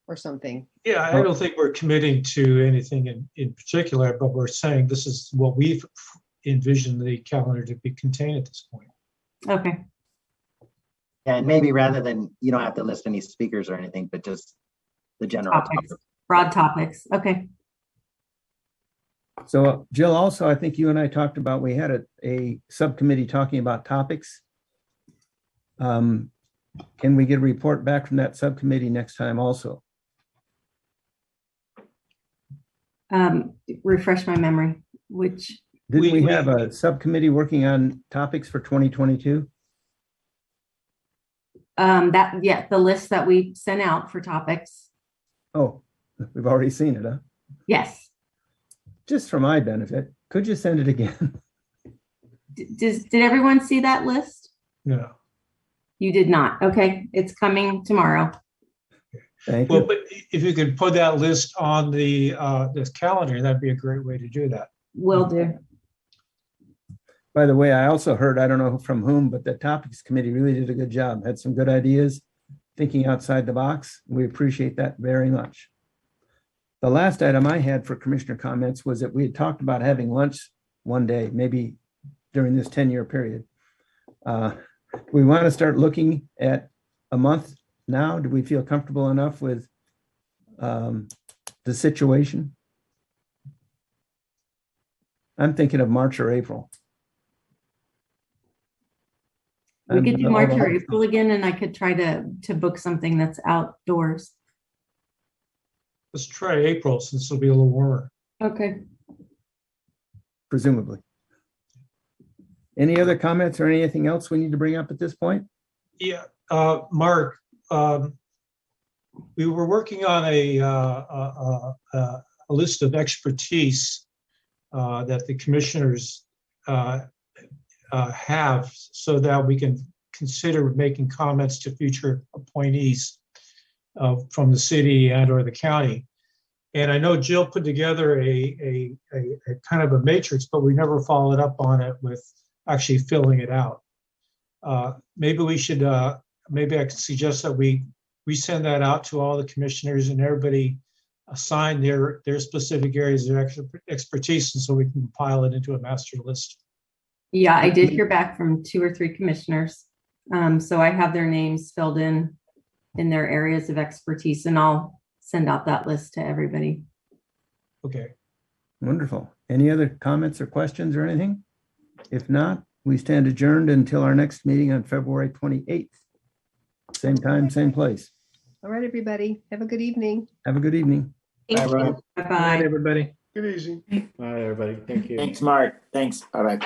or something. Yeah, I don't think we're committing to anything in particular, but we're saying this is what we've envisioned the calendar to be contained at this point. Okay. And maybe rather than, you don't have to list any speakers or anything, but just the general topics. Broad topics. Okay. So Jill, also, I think you and I talked about, we had a subcommittee talking about topics. Can we get a report back from that subcommittee next time also? Refresh my memory, which. Didn't we have a subcommittee working on topics for 2022? The list that we sent out for topics. Oh, we've already seen it, huh? Yes. Just for my benefit, could you send it again? Did everyone see that list? No. You did not. Okay, it's coming tomorrow. Thank you. Well, but if you could put that list on the this calendar, that'd be a great way to do that. Will do. By the way, I also heard, I don't know from whom, but the topics committee really did a good job. Had some good ideas, thinking outside the box. We appreciate that very much. The last item I had for commissioner comments was that we had talked about having lunch one day, maybe during this 10-year period. We want to start looking at a month now. Do we feel comfortable enough with the situation? I'm thinking of March or April. We could do March or April again, and I could try to book something that's outdoors. Let's try April since it'll be a little warmer. Okay. Presumably. Any other comments or anything else we need to bring up at this point? Yeah, Mark, we were working on a list of expertise that the commissioners have so that we can consider making comments to future appointees from the city and or the county. And I know Jill put together a kind of a matrix, but we never followed up on it with actually filling it out. Maybe we should, maybe I could suggest that we send that out to all the commissioners and everybody assign their specific areas of expertise, and so we can compile it into a master list. Yeah, I did hear back from 2 or 3 commissioners. So I have their names filled in their areas of expertise, and I'll send out that list to everybody. Okay. Wonderful. Any other comments or questions or anything? If not, we stand adjourned until our next meeting on February 28th. Same time, same place. All right, everybody. Have a good evening. Have a good evening. Thank you. Good night, Bye-bye. everybody. Get easy. All right, everybody. Thank you. Thanks, Mark. Thanks. Bye-bye.